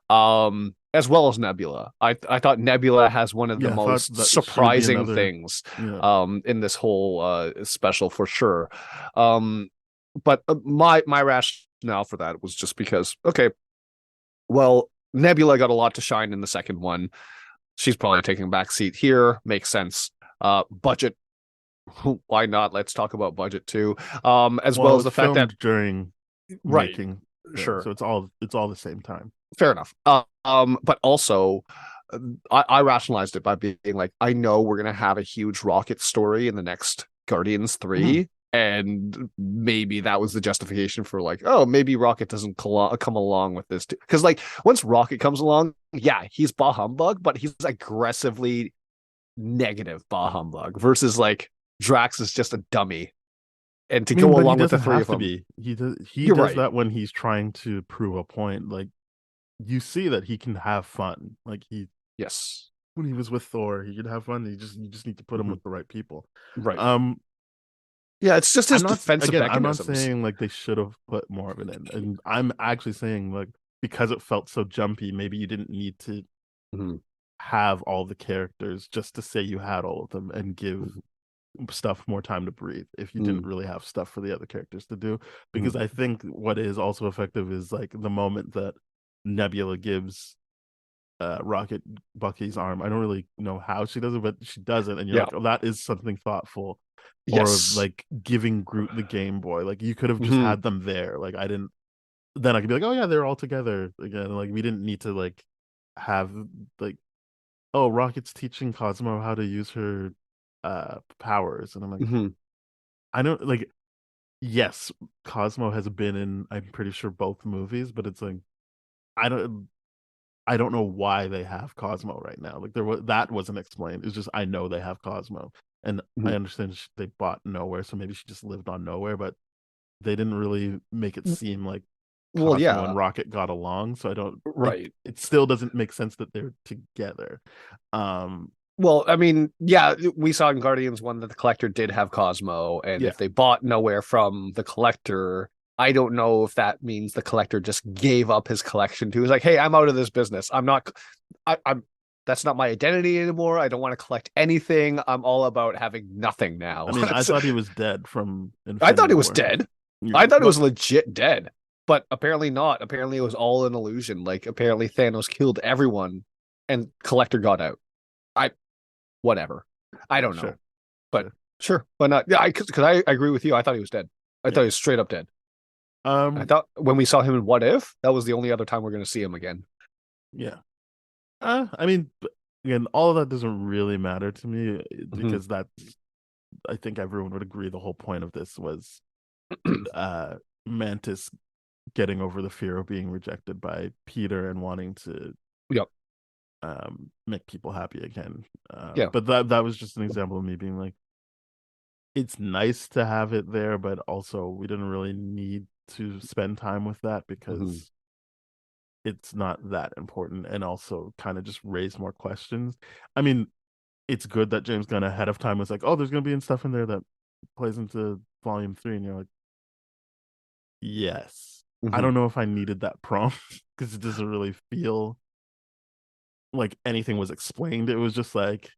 Speaker 4: as well as Nebula. I thought Nebula has one of the
Speaker 3: Yeah, I thought
Speaker 4: most
Speaker 3: that she would be
Speaker 4: surprising
Speaker 3: another.
Speaker 4: things
Speaker 3: Yeah.
Speaker 4: in this whole special for sure. Um, but my rationale for that was just because, okay, well, Nebula got a lot to shine in the second one. She's probably taking a back seat here. Makes sense. Budget, why not? Let's talk about budget too. As
Speaker 3: Well,
Speaker 4: well
Speaker 3: it
Speaker 4: as
Speaker 3: was
Speaker 4: the fact that
Speaker 3: filmed during
Speaker 4: right,
Speaker 3: making. Yeah,
Speaker 4: sure,
Speaker 3: so it's all the same time.
Speaker 4: fair enough. But also, I rationalized it by being like, I know we're gonna have a huge Rocket story in the next Guardians
Speaker 3: Mhm.
Speaker 4: 3, and maybe that was the justification for like, oh, maybe Rocket doesn't come along with this because like once Rocket comes along, yeah, he's bah humbug, but he's aggressively negative bah humbug versus like Drax is just a dummy, and to
Speaker 3: I mean,
Speaker 4: go
Speaker 3: but he
Speaker 4: along with the
Speaker 3: doesn't
Speaker 4: three
Speaker 3: have
Speaker 4: of
Speaker 3: to
Speaker 4: them,
Speaker 3: be. He
Speaker 4: you're
Speaker 3: does
Speaker 4: right.
Speaker 3: that when he's trying to prove a point. Like you see that he can have fun. Like he
Speaker 4: Yes.
Speaker 3: when he was with Thor, he could have fun. You just need to put him
Speaker 4: Mhm.
Speaker 3: with the right people.
Speaker 4: Right.
Speaker 3: Um,
Speaker 4: Yeah, it's just his defensive
Speaker 3: I'm not
Speaker 4: mechanisms.
Speaker 3: saying like they should have put more of it in, and I'm actually saying like because it felt so jumpy, maybe you didn't need to
Speaker 4: Mhm.
Speaker 3: have all the characters just to say you had all of them and give
Speaker 4: Mhm.
Speaker 3: stuff more time to breathe if you didn't
Speaker 4: Mhm.
Speaker 3: really have stuff for the other characters to do.
Speaker 4: Mhm.
Speaker 3: Because I think what is also effective is like the moment that Nebula gives Rocket Bucky's arm. I don't really know how she does it, but she does it, and you're
Speaker 4: Yeah.
Speaker 3: like, oh, that is something thoughtful. Or
Speaker 4: Yes.
Speaker 3: like giving Groot the Game Boy. Like you could have just
Speaker 4: Mhm.
Speaker 3: had them there. Like I didn't. Then I could be like, oh yeah, they're all together again. Like we didn't need to like have like, oh, Rocket's teaching Cosmo how to use her powers, and I'm like,
Speaker 4: Mhm.
Speaker 3: I don't like. Yes, Cosmo has been in. I'm pretty sure both movies, but it's like I don't. I don't know why they have Cosmo right now. Like there was that wasn't explained. It's just I know they have Cosmo, and I
Speaker 4: Mhm.
Speaker 3: understand they bought Nowhere, so maybe she just lived on Nowhere, but they didn't really make it seem like
Speaker 4: Well,
Speaker 3: Cosmo
Speaker 4: yeah.
Speaker 3: and Rocket got along. So I don't.
Speaker 4: Right.
Speaker 3: It still doesn't make sense that they're together. Um,
Speaker 4: Well, I mean, yeah, we saw in Guardians 1 that the Collector did have Cosmo, and
Speaker 3: yeah,
Speaker 4: if they bought Nowhere from the Collector, I don't know if that means the Collector just gave up his collection too. He's like, hey, I'm out of this business. I'm not, I'm, that's not my identity anymore. I don't want to collect anything. I'm all about having nothing
Speaker 3: I
Speaker 4: now.
Speaker 3: mean, I thought he was dead from
Speaker 4: I thought it
Speaker 3: Infinity
Speaker 4: was
Speaker 3: War.
Speaker 4: dead.
Speaker 3: Yeah,
Speaker 4: I thought it
Speaker 3: but
Speaker 4: was legit dead, but apparently not. Apparently it was all an illusion. Like apparently Thanos killed everyone, and Collector got out. I whatever. I don't know,
Speaker 3: sure,
Speaker 4: but
Speaker 3: sure,
Speaker 4: sure, but not. Yeah, because I agree with you. I thought he was dead. I
Speaker 3: yeah.
Speaker 4: thought he was straight up dead. I
Speaker 3: Um,
Speaker 4: thought when we saw him in What If, that was the only other time we're going to see him again.
Speaker 3: yeah. I mean, again, all of that doesn't really matter to me
Speaker 4: Mm-hmm.
Speaker 3: because that's. I think everyone would agree the whole point of this was uh Mantis getting over the fear of being rejected by Peter and wanting to
Speaker 4: Yep.
Speaker 3: make people happy again.
Speaker 4: Yeah.
Speaker 3: But that was just an example of me being like, it's nice to have it there, but also we didn't really need to spend time with that
Speaker 4: Mm-hmm.
Speaker 3: because it's not that important and also kind of just raised more questions. I mean, it's good that James Gunn ahead of time was like, oh, there's gonna be stuff in there that plays into volume 3, and you're like, yes. I
Speaker 4: Mm-hmm.
Speaker 3: don't know if I needed that prompt because it doesn't really feel like anything was explained. It was just like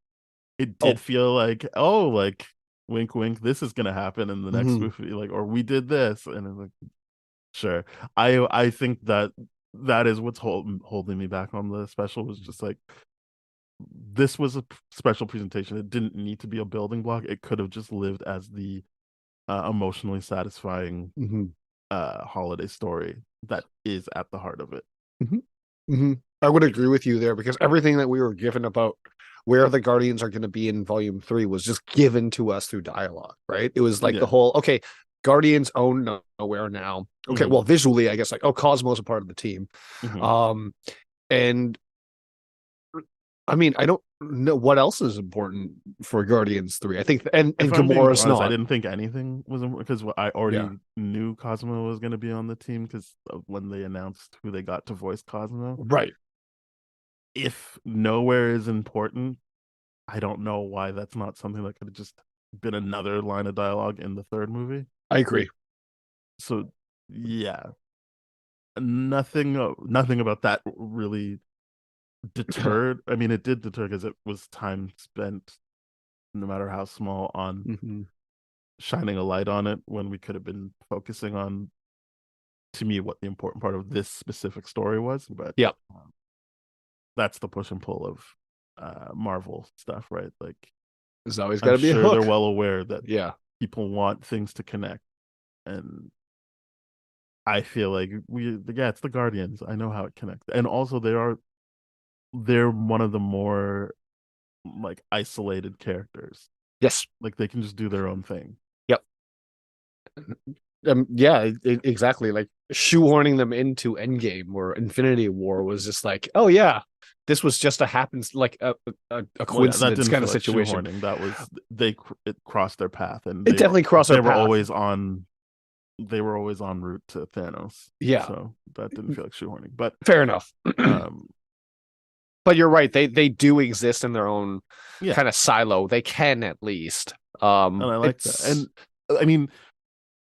Speaker 3: it did
Speaker 4: Oh.
Speaker 3: feel like, oh, like wink wink, this is gonna happen in the next
Speaker 4: Mm-hmm.
Speaker 3: movie, like, or we did this, and it's like, sure. I think that that is what's holding me back on the special was just like this was a special presentation. It didn't need to be a building block. It could have just lived as the emotionally satisfying
Speaker 4: Mm-hmm.
Speaker 3: holiday story that is at the heart of it.
Speaker 4: Mm-hmm. Mm-hmm. I would agree with you there because everything that we were given about where the Guardians are going to be in Volume 3 was just given to us through dialogue, right? It was like the
Speaker 3: Yeah.
Speaker 4: whole, okay, Guardians own Nowhere now. Okay,
Speaker 3: Hmm.
Speaker 4: well, visually, I guess like, oh, Cosmo's a part of the team.
Speaker 3: Hmm.
Speaker 4: Um, and I mean, I don't know what else is important for Guardians 3. I think, and
Speaker 3: If I'm being
Speaker 4: Gamora's
Speaker 3: honest, I
Speaker 4: not.
Speaker 3: didn't think anything was because I
Speaker 4: Yeah,
Speaker 3: already knew Cosmo was going to be on the team because when they announced who they got to voice Cosmo.
Speaker 4: right.
Speaker 3: If Nowhere is important, I don't know why that's not something that could have just been another line of dialogue in the third movie.
Speaker 4: I agree.
Speaker 3: So, yeah. nothing about that really deterred. I mean, it did deter because it was time spent, no matter how small, on
Speaker 4: Mhm.
Speaker 3: shining a light on it when we could have been focusing on, to me, what the important part of this specific story was. But
Speaker 4: Yep.
Speaker 3: that's the push and pull of Marvel stuff, right? Like,
Speaker 4: There's always got
Speaker 3: I'm
Speaker 4: to be a
Speaker 3: sure they're
Speaker 4: hook.
Speaker 3: well aware that
Speaker 4: Yeah.
Speaker 3: people want things to connect, and I feel like yeah, it's the Guardians. I know how it connects, and also they're one of the more like isolated characters.
Speaker 4: Yes.
Speaker 3: Like they can just do their own thing.
Speaker 4: Yep. Yeah, exactly. Like shoehorning them into Endgame or Infinity War was just like, oh yeah, this was just a happens like a
Speaker 3: Well, yeah, that
Speaker 4: coincidence
Speaker 3: didn't
Speaker 4: kind
Speaker 3: feel
Speaker 4: of
Speaker 3: like
Speaker 4: situation.
Speaker 3: shoehorning. That was it crossed their path, and
Speaker 4: It definitely crossed
Speaker 3: they
Speaker 4: our
Speaker 3: were
Speaker 4: path.
Speaker 3: always on they were always en route to Thanos.
Speaker 4: Yeah,
Speaker 3: So that didn't feel like shoehorning. But
Speaker 4: fair enough.
Speaker 3: um
Speaker 4: But you're right. They do exist in their own
Speaker 3: yeah,
Speaker 4: kind of silo. They can at least.
Speaker 3: and I like that.
Speaker 4: It's
Speaker 3: And I mean,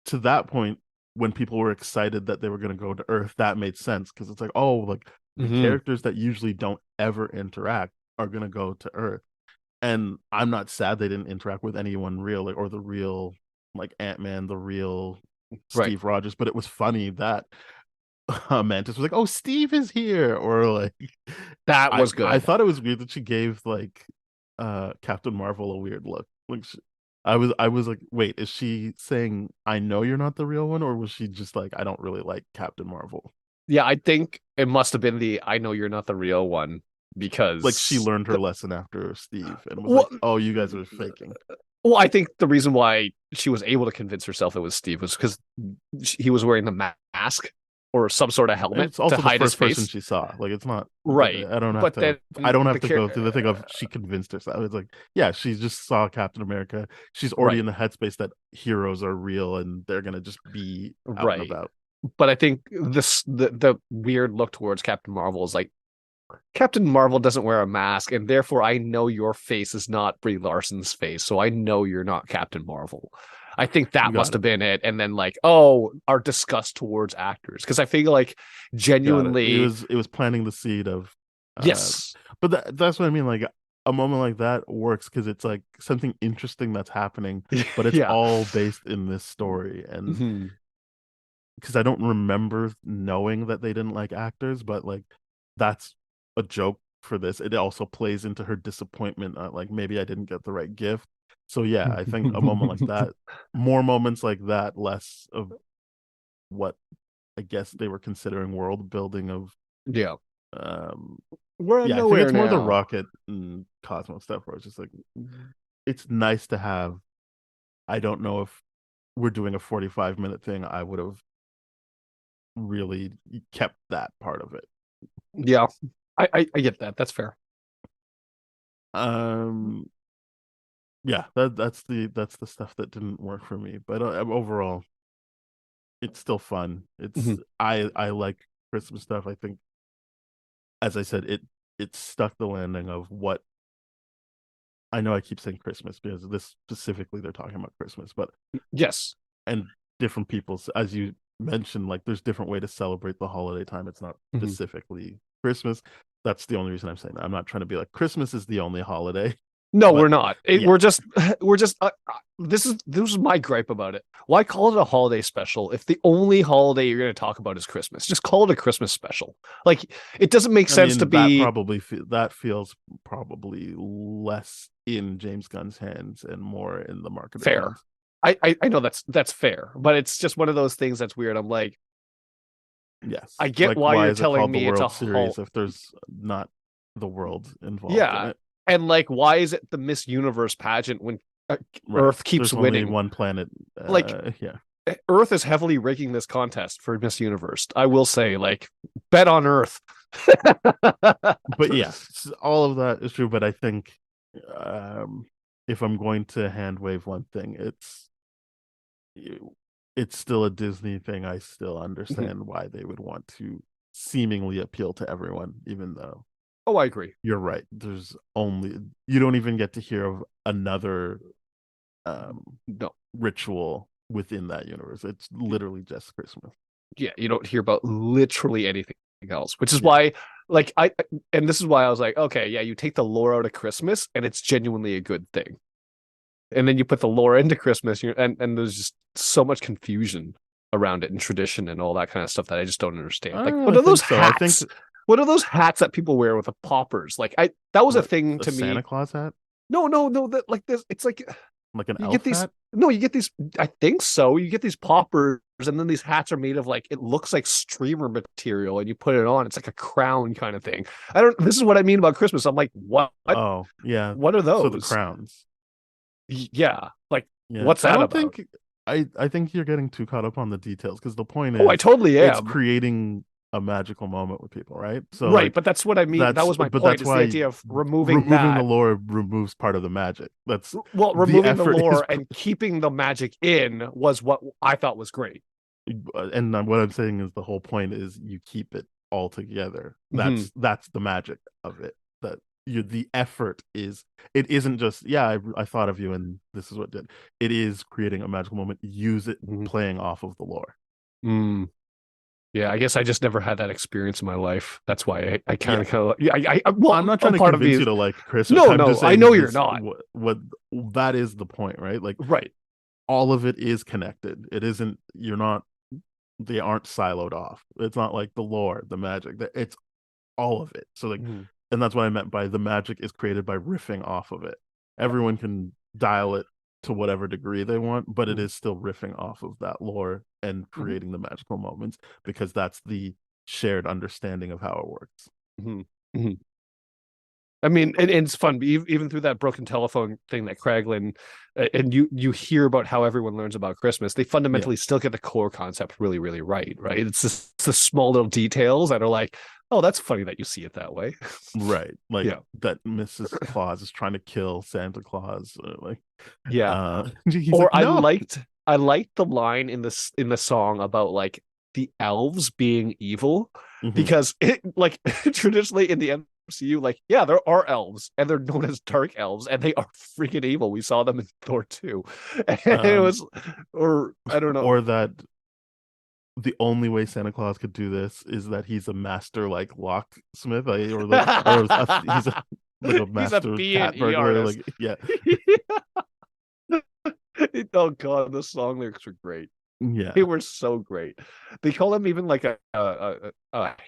Speaker 3: to that point, when people were excited that they were going to go to Earth, that made sense because it's like, oh, like the
Speaker 4: Mhm.
Speaker 3: characters that usually don't ever interact are going to go to Earth. And I'm not sad they didn't interact with anyone real, like, or the real like Ant-Man, the real
Speaker 4: Right.
Speaker 3: Steve Rogers. But it was funny that Mantis was like, "Oh, Steve is here," or like,
Speaker 4: That
Speaker 3: I
Speaker 4: was
Speaker 3: I
Speaker 4: good.
Speaker 3: thought it was weird that she gave like Captain Marvel a weird look. Like I was like, wait, is she saying I know you're not the real one, or was she just like I don't really like Captain Marvel?
Speaker 4: Yeah, I think it must have been the I know you're not the real one
Speaker 3: Like she
Speaker 4: because
Speaker 3: learned her lesson after Steve and was
Speaker 4: well,
Speaker 3: like, "Oh, you guys are faking."
Speaker 4: well, I think the reason why she was able to convince herself it was Steve was because he was wearing the mask or some sort of
Speaker 3: And
Speaker 4: helmet
Speaker 3: it's
Speaker 4: to
Speaker 3: also the
Speaker 4: hide his
Speaker 3: first person
Speaker 4: face.
Speaker 3: she saw. Like it's not.
Speaker 4: Right.
Speaker 3: I don't have
Speaker 4: But
Speaker 3: to.
Speaker 4: then
Speaker 3: I don't have
Speaker 4: the
Speaker 3: to go through the thing of she convinced herself. It's like, yeah, she just saw Captain America. She's already
Speaker 4: right,
Speaker 3: in the headspace that heroes are real and they're gonna just be out and
Speaker 4: right.
Speaker 3: about.
Speaker 4: But I think the weird look towards Captain Marvel is like Captain Marvel doesn't wear a mask, and therefore I know your face is not Brie Larson's face, so I know you're not Captain Marvel. I think
Speaker 3: You
Speaker 4: that must
Speaker 3: got
Speaker 4: have
Speaker 3: it.
Speaker 4: been it. And then like, oh, our disgust towards actors. Because I feel like
Speaker 3: Got it. It
Speaker 4: genuinely,
Speaker 3: was it was planting the seed of, uh,
Speaker 4: yes.
Speaker 3: but that's what I mean. Like a moment like that works because it's like something interesting that's happening, but it's
Speaker 4: Yeah.
Speaker 3: all based in this story, and
Speaker 4: Mhm.
Speaker 3: because I don't remember knowing that they didn't like actors, but like that's a joke for this. It also plays into her disappointment, like maybe I didn't get the right gift. So yeah, I think a moment like that, more moments like that, less of what I guess they were considering world building of.
Speaker 4: Yeah.
Speaker 3: um
Speaker 4: We're
Speaker 3: yeah, I think
Speaker 4: nowhere
Speaker 3: it's more the
Speaker 4: now.
Speaker 3: Rocket and Cosmo stuff where it's just like it's nice to have. I don't know if we're doing a 45-minute thing, I would have really kept that part of it.
Speaker 4: Yeah. I get that. That's fair.
Speaker 3: Um, yeah, that's the stuff that didn't work for me. But overall, it's still fun.
Speaker 4: Mhm.
Speaker 3: I like Christmas stuff. I think, as I said, it stuck the landing of what I know. I keep saying Christmas because this specifically they're talking about Christmas, but
Speaker 4: Yes.
Speaker 3: and different people's, as you mentioned, like there's different way to celebrate the holiday time. It's not
Speaker 4: Mhm.
Speaker 3: specifically Christmas. That's the only reason I'm saying that. I'm not trying to be like Christmas is the only holiday,
Speaker 4: No,
Speaker 3: but
Speaker 4: we're not.
Speaker 3: yeah,
Speaker 4: We're just this is my gripe about it. Why call it a holiday special if the only holiday you're going to talk about is Christmas? Just call it a Christmas special. Like it doesn't make
Speaker 3: I
Speaker 4: sense to
Speaker 3: mean that
Speaker 4: be
Speaker 3: probably that feels probably less in James Gunn's hands and more in the marketing
Speaker 4: fair.
Speaker 3: hands.
Speaker 4: I know that's fair, but it's just one of those things that's weird. I'm like, I
Speaker 3: Yes,
Speaker 4: get
Speaker 3: like
Speaker 4: why
Speaker 3: why
Speaker 4: you're
Speaker 3: is it
Speaker 4: telling
Speaker 3: called the
Speaker 4: me it's a
Speaker 3: World
Speaker 4: whole
Speaker 3: Series if there's not the world involved in
Speaker 4: yeah,
Speaker 3: it?
Speaker 4: and like why is it the Miss Universe pageant when
Speaker 3: Right.
Speaker 4: Earth keeps
Speaker 3: There's only
Speaker 4: winning?
Speaker 3: one planet.
Speaker 4: Like
Speaker 3: Yeah.
Speaker 4: Earth is heavily rigging this contest for Miss Universe. I will say, like, bet on Earth.
Speaker 3: But yeah, all of that is true. But I think, um, if I'm going to hand wave one thing, it's still a Disney thing. I still understand why they would want to seemingly appeal to everyone, even though
Speaker 4: Oh, I agree.
Speaker 3: you're right. There's only you don't even get to hear of another um
Speaker 4: No,
Speaker 3: ritual within that universe. It's literally just Christmas.
Speaker 4: yeah, you don't hear about literally anything else, which is why, like, and this is why I was like, okay, yeah, you take the lore out of Christmas, and it's genuinely a good thing, and then you put the lore into Christmas, and there's just so much confusion around it and tradition and all that kind of stuff that I just don't understand.
Speaker 3: I
Speaker 4: Like,
Speaker 3: don't
Speaker 4: what
Speaker 3: really
Speaker 4: are those
Speaker 3: think so. I think
Speaker 4: hats? What are those hats that people wear with the poppers? Like, that was a
Speaker 3: what,
Speaker 4: thing
Speaker 3: a
Speaker 4: to me.
Speaker 3: Santa Claus hat,
Speaker 4: No, that like this. It's like
Speaker 3: like an
Speaker 4: you get
Speaker 3: elf
Speaker 4: these.
Speaker 3: hat.
Speaker 4: No, you get these. I think so. You get these poppers, and then these hats are made of like it looks like streamer material, and you put it on. It's like a crown kind of thing. I don't. This is what I mean about Christmas. I'm like, what?
Speaker 3: Oh yeah,
Speaker 4: What are
Speaker 3: so the
Speaker 4: those?
Speaker 3: crowns.
Speaker 4: Yeah, like
Speaker 3: Yeah,
Speaker 4: what's
Speaker 3: I
Speaker 4: that
Speaker 3: don't
Speaker 4: about?
Speaker 3: think I think you're getting too caught up on the details because the point
Speaker 4: Oh, I
Speaker 3: is
Speaker 4: totally
Speaker 3: it's
Speaker 4: am.
Speaker 3: creating a magical moment with people, right? So
Speaker 4: Right,
Speaker 3: like
Speaker 4: but that's what I mean. That was my point.
Speaker 3: that's
Speaker 4: Is the
Speaker 3: why
Speaker 4: idea of removing
Speaker 3: removing the
Speaker 4: that.
Speaker 3: lore removes part of the magic. That's
Speaker 4: Well,
Speaker 3: the
Speaker 4: removing the
Speaker 3: effort is
Speaker 4: lore and keeping the magic in was what I thought was great.
Speaker 3: and what I'm saying is the whole point is you keep it all together.
Speaker 4: Mhm.
Speaker 3: That's the magic of it. That you the effort is it isn't just I thought of you and this is what did it is creating a magical moment. Use it
Speaker 4: Mhm.
Speaker 3: playing off of the lore.
Speaker 4: Mm. Yeah, I guess I just never had that experience in my life. That's why I kind
Speaker 3: Yeah,
Speaker 4: of yeah. Well,
Speaker 3: I'm not
Speaker 4: a
Speaker 3: trying to
Speaker 4: part of me
Speaker 3: convince you
Speaker 4: is
Speaker 3: to like Christmas.
Speaker 4: no,
Speaker 3: I'm just
Speaker 4: no. I
Speaker 3: saying
Speaker 4: know you're
Speaker 3: this
Speaker 4: not
Speaker 3: what that is the point, right? Like
Speaker 4: right.
Speaker 3: all of it is connected. It isn't you're not they aren't siloed off. It's not like the lore, the magic. It's all of it. So like,
Speaker 4: Mhm.
Speaker 3: and that's what I meant by the magic is created by riffing off of it. Everyone can dial it to whatever degree they want, but it
Speaker 4: Mhm.
Speaker 3: is still riffing off of that lore and
Speaker 4: Mhm.
Speaker 3: creating the magical moments because that's the shared understanding of how it works.
Speaker 4: Mhm. Mhm. I mean, and it's fun, even through that broken telephone thing that Kraglin, and you hear about how everyone learns about Christmas. They
Speaker 3: Yeah,
Speaker 4: fundamentally still get the core concept really, really right. Right? It's the small little details that are like, oh, that's funny that you see it that way.
Speaker 3: right. Like
Speaker 4: Yeah,
Speaker 3: that Mrs. Claus is trying to kill Santa Claus. Like,
Speaker 4: yeah.
Speaker 3: he's
Speaker 4: Or
Speaker 3: like, no.
Speaker 4: I liked the line in the song about like the elves being evil
Speaker 3: Mhm.
Speaker 4: because it like traditionally in the MCU, like yeah, there are elves and they're known as dark elves and they are freaking evil. We saw them in Thor 2. And it
Speaker 3: Um,
Speaker 4: was or I don't know.
Speaker 3: or that the only way Santa Claus could do this is that he's a master like locksmith, he's a like a
Speaker 4: He's a
Speaker 3: master cat
Speaker 4: B&E
Speaker 3: burglar.
Speaker 4: artist.
Speaker 3: Like yeah,
Speaker 4: Oh god, the song lyrics were great. They
Speaker 3: yeah.
Speaker 4: were so great. They call him even like a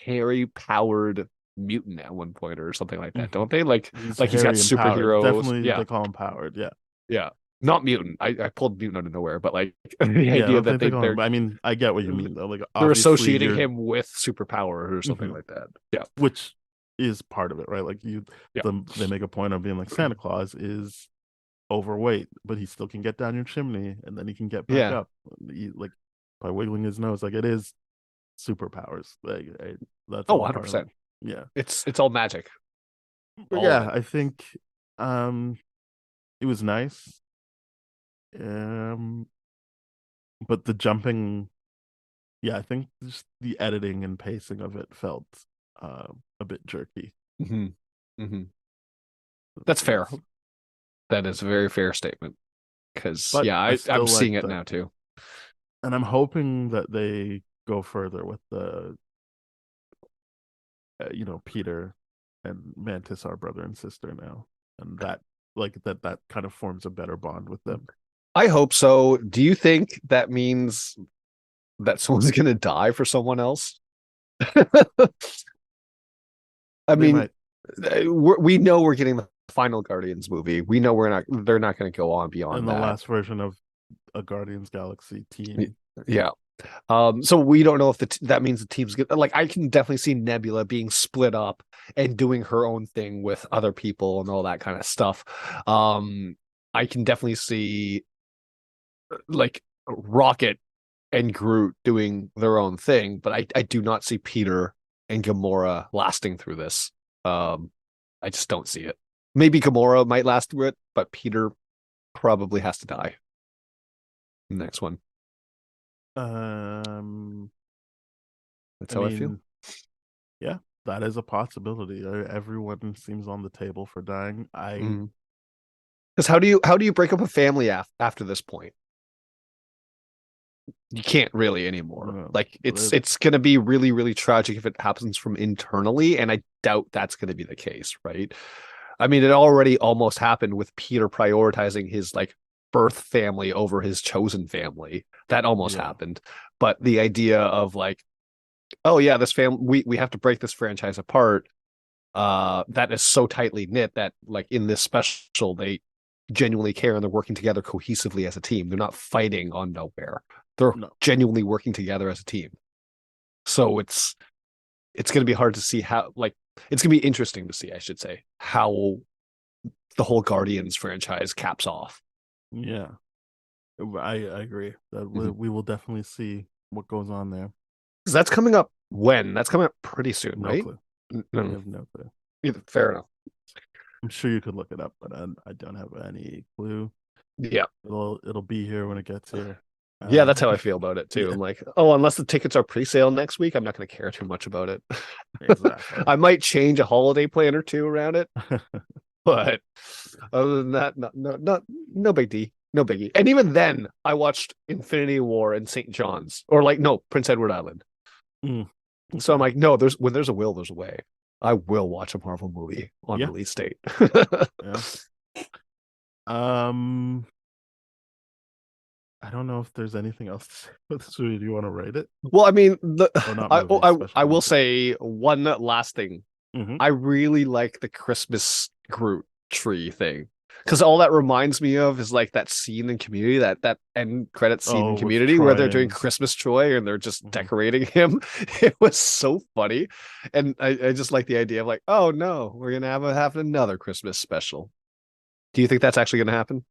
Speaker 4: hairy powered mutant at one point or something like that,
Speaker 3: Mhm.
Speaker 4: don't they?
Speaker 3: He's
Speaker 4: Like he's got
Speaker 3: hairy and powered.
Speaker 4: superheroes.
Speaker 3: Definitely,
Speaker 4: Yeah,
Speaker 3: they call him powered. Yeah,
Speaker 4: yeah. Not mutant. I pulled mutant out of nowhere, but like the
Speaker 3: yeah. I
Speaker 4: idea
Speaker 3: don't
Speaker 4: that
Speaker 3: think they call him. I mean, I get what you mean though. Like
Speaker 4: they're
Speaker 3: obviously,
Speaker 4: associating
Speaker 3: you're
Speaker 4: him with superpower or something
Speaker 3: mhm,
Speaker 4: like that. Yeah,
Speaker 3: which is part of it, right? Like
Speaker 4: yeah,
Speaker 3: they make a point of being like Santa Claus is overweight, but he still can get down your chimney and then he can get back
Speaker 4: yeah.
Speaker 3: up. Like by wiggling his nose. Like it is superpowers. That's
Speaker 4: Oh,
Speaker 3: all part of it.
Speaker 4: 100%.
Speaker 3: Yeah.
Speaker 4: It's all magic,
Speaker 3: But
Speaker 4: all of
Speaker 3: yeah,
Speaker 4: it.
Speaker 3: I think um it was nice. Um but the jumping, yeah, I think just the editing and pacing of it felt a bit jerky.
Speaker 4: Hmm. Hmm. That's fair.
Speaker 3: It's,
Speaker 4: That is a very fair statement. Because
Speaker 3: but
Speaker 4: yeah,
Speaker 3: I
Speaker 4: I'm
Speaker 3: still like
Speaker 4: seeing it
Speaker 3: the
Speaker 4: now too.
Speaker 3: and I'm hoping that they go further with Peter and Mantis are brother and sister now, and that that kind of forms a better bond with them.
Speaker 4: I hope so. Do you think that means that someone's going to die for someone else? I
Speaker 3: They
Speaker 4: mean,
Speaker 3: might
Speaker 4: we know we're getting the final Guardians movie. We know they're not going to go on
Speaker 3: in
Speaker 4: beyond
Speaker 3: the
Speaker 4: that.
Speaker 3: last version of a Guardians Galaxy team.
Speaker 4: Yeah. So we don't know if that means the team's good. Like, I can definitely see Nebula being split up and doing her own thing with other people and all that kind of stuff. I can definitely see like Rocket and Groot doing their own thing, but I do not see Peter and Gamora lasting through this. I just don't see it. Maybe Gamora might last through it, but Peter probably has to die. Next one.
Speaker 3: Um,
Speaker 4: That's
Speaker 3: I
Speaker 4: how I feel.
Speaker 3: mean, yeah, that is a possibility. Everyone seems on the table for dying.
Speaker 4: Because how do you break up a family after this point? You can't really anymore.
Speaker 3: No.
Speaker 4: Like
Speaker 3: But
Speaker 4: it's gonna be really, really tragic if it happens from internally, and I doubt that's gonna be the case, right? I mean, it already almost happened with Peter prioritizing his like birth family over his chosen family. That almost
Speaker 3: yeah.
Speaker 4: happened. But the idea of like, oh yeah, this family we have to break this franchise apart, that is so tightly knit that like in this special they genuinely care and they're working together cohesively as a team. They're not fighting on nowhere. They're
Speaker 3: No.
Speaker 4: genuinely working together as a team. So it's going to be hard to see how like it's going to be interesting to see, I should say, how the whole Guardians franchise caps off.
Speaker 3: Yeah. I agree that
Speaker 4: Mhm.
Speaker 3: we will definitely see what goes on there.
Speaker 4: Because that's coming up when? That's coming up pretty soon,
Speaker 3: No
Speaker 4: right?
Speaker 3: clue. I
Speaker 4: No,
Speaker 3: have no clue.
Speaker 4: fair enough.
Speaker 3: I'm sure you could look it up, but I don't have any clue.
Speaker 4: Yeah.
Speaker 3: It'll be here when it gets here.
Speaker 4: Yeah, that's how I feel about it too.
Speaker 3: Yeah,
Speaker 4: I'm like, oh, unless the tickets are pre-sale next week, I'm not going to care too much about it.
Speaker 3: exactly.
Speaker 4: I might change a holiday plan or two around it, but other than that, no big D, no biggie. And even then, I watched Infinity War and St. John's, or like no Prince Edward Island.
Speaker 3: Mm,
Speaker 4: So I'm
Speaker 3: okay.
Speaker 4: like, no, there's when there's a will, there's a way. I will watch a Marvel movie on
Speaker 3: Yeah,
Speaker 4: release date.
Speaker 3: yeah. Um, I don't know if there's anything else to say about this movie. Do you want to rate it
Speaker 4: Well, I mean,
Speaker 3: or not? Movie special.
Speaker 4: I will say one last thing.
Speaker 3: Mm-hmm.
Speaker 4: I really like the Christmas Groot tree thing because all that reminds me of is like that scene in Community, that end credit scene in
Speaker 3: Oh, with
Speaker 4: Community where they're
Speaker 3: Troy
Speaker 4: doing
Speaker 3: and
Speaker 4: Christmas Troy and they're just
Speaker 3: Mhm.
Speaker 4: decorating him. It was so funny, and I just like the idea of like, oh no, we're gonna have another Christmas special. Do you think that's actually gonna happen?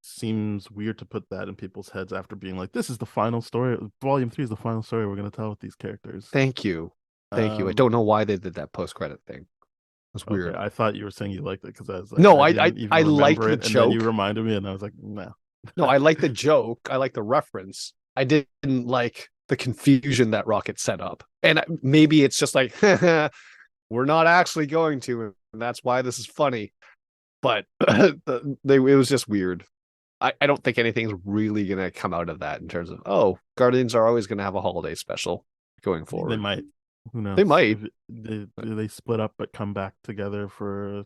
Speaker 3: Seems weird to put that in people's heads after being like, this is the final story. Volume 3 is the final story we're gonna tell with these characters.
Speaker 4: Thank you, thank you. I
Speaker 3: Um,
Speaker 4: don't know why they did that post credit thing. It was
Speaker 3: okay,
Speaker 4: weird.
Speaker 3: I thought you were saying you liked it because I was like,
Speaker 4: No,
Speaker 3: I didn't even
Speaker 4: I like
Speaker 3: remember
Speaker 4: the
Speaker 3: it, and then you
Speaker 4: joke.
Speaker 3: reminded me, and I was like, no.
Speaker 4: No, I like the joke. I like the reference. I didn't like the confusion that Rocket set up. And maybe it's just like, we're not actually going to, and that's why this is funny. But it was just weird. I don't think anything's really going to come out of that in terms of, oh, Guardians are always going to have a holiday special going
Speaker 3: I mean, they
Speaker 4: forward.
Speaker 3: might. Who knows?
Speaker 4: They might.
Speaker 3: If they split up but come back together for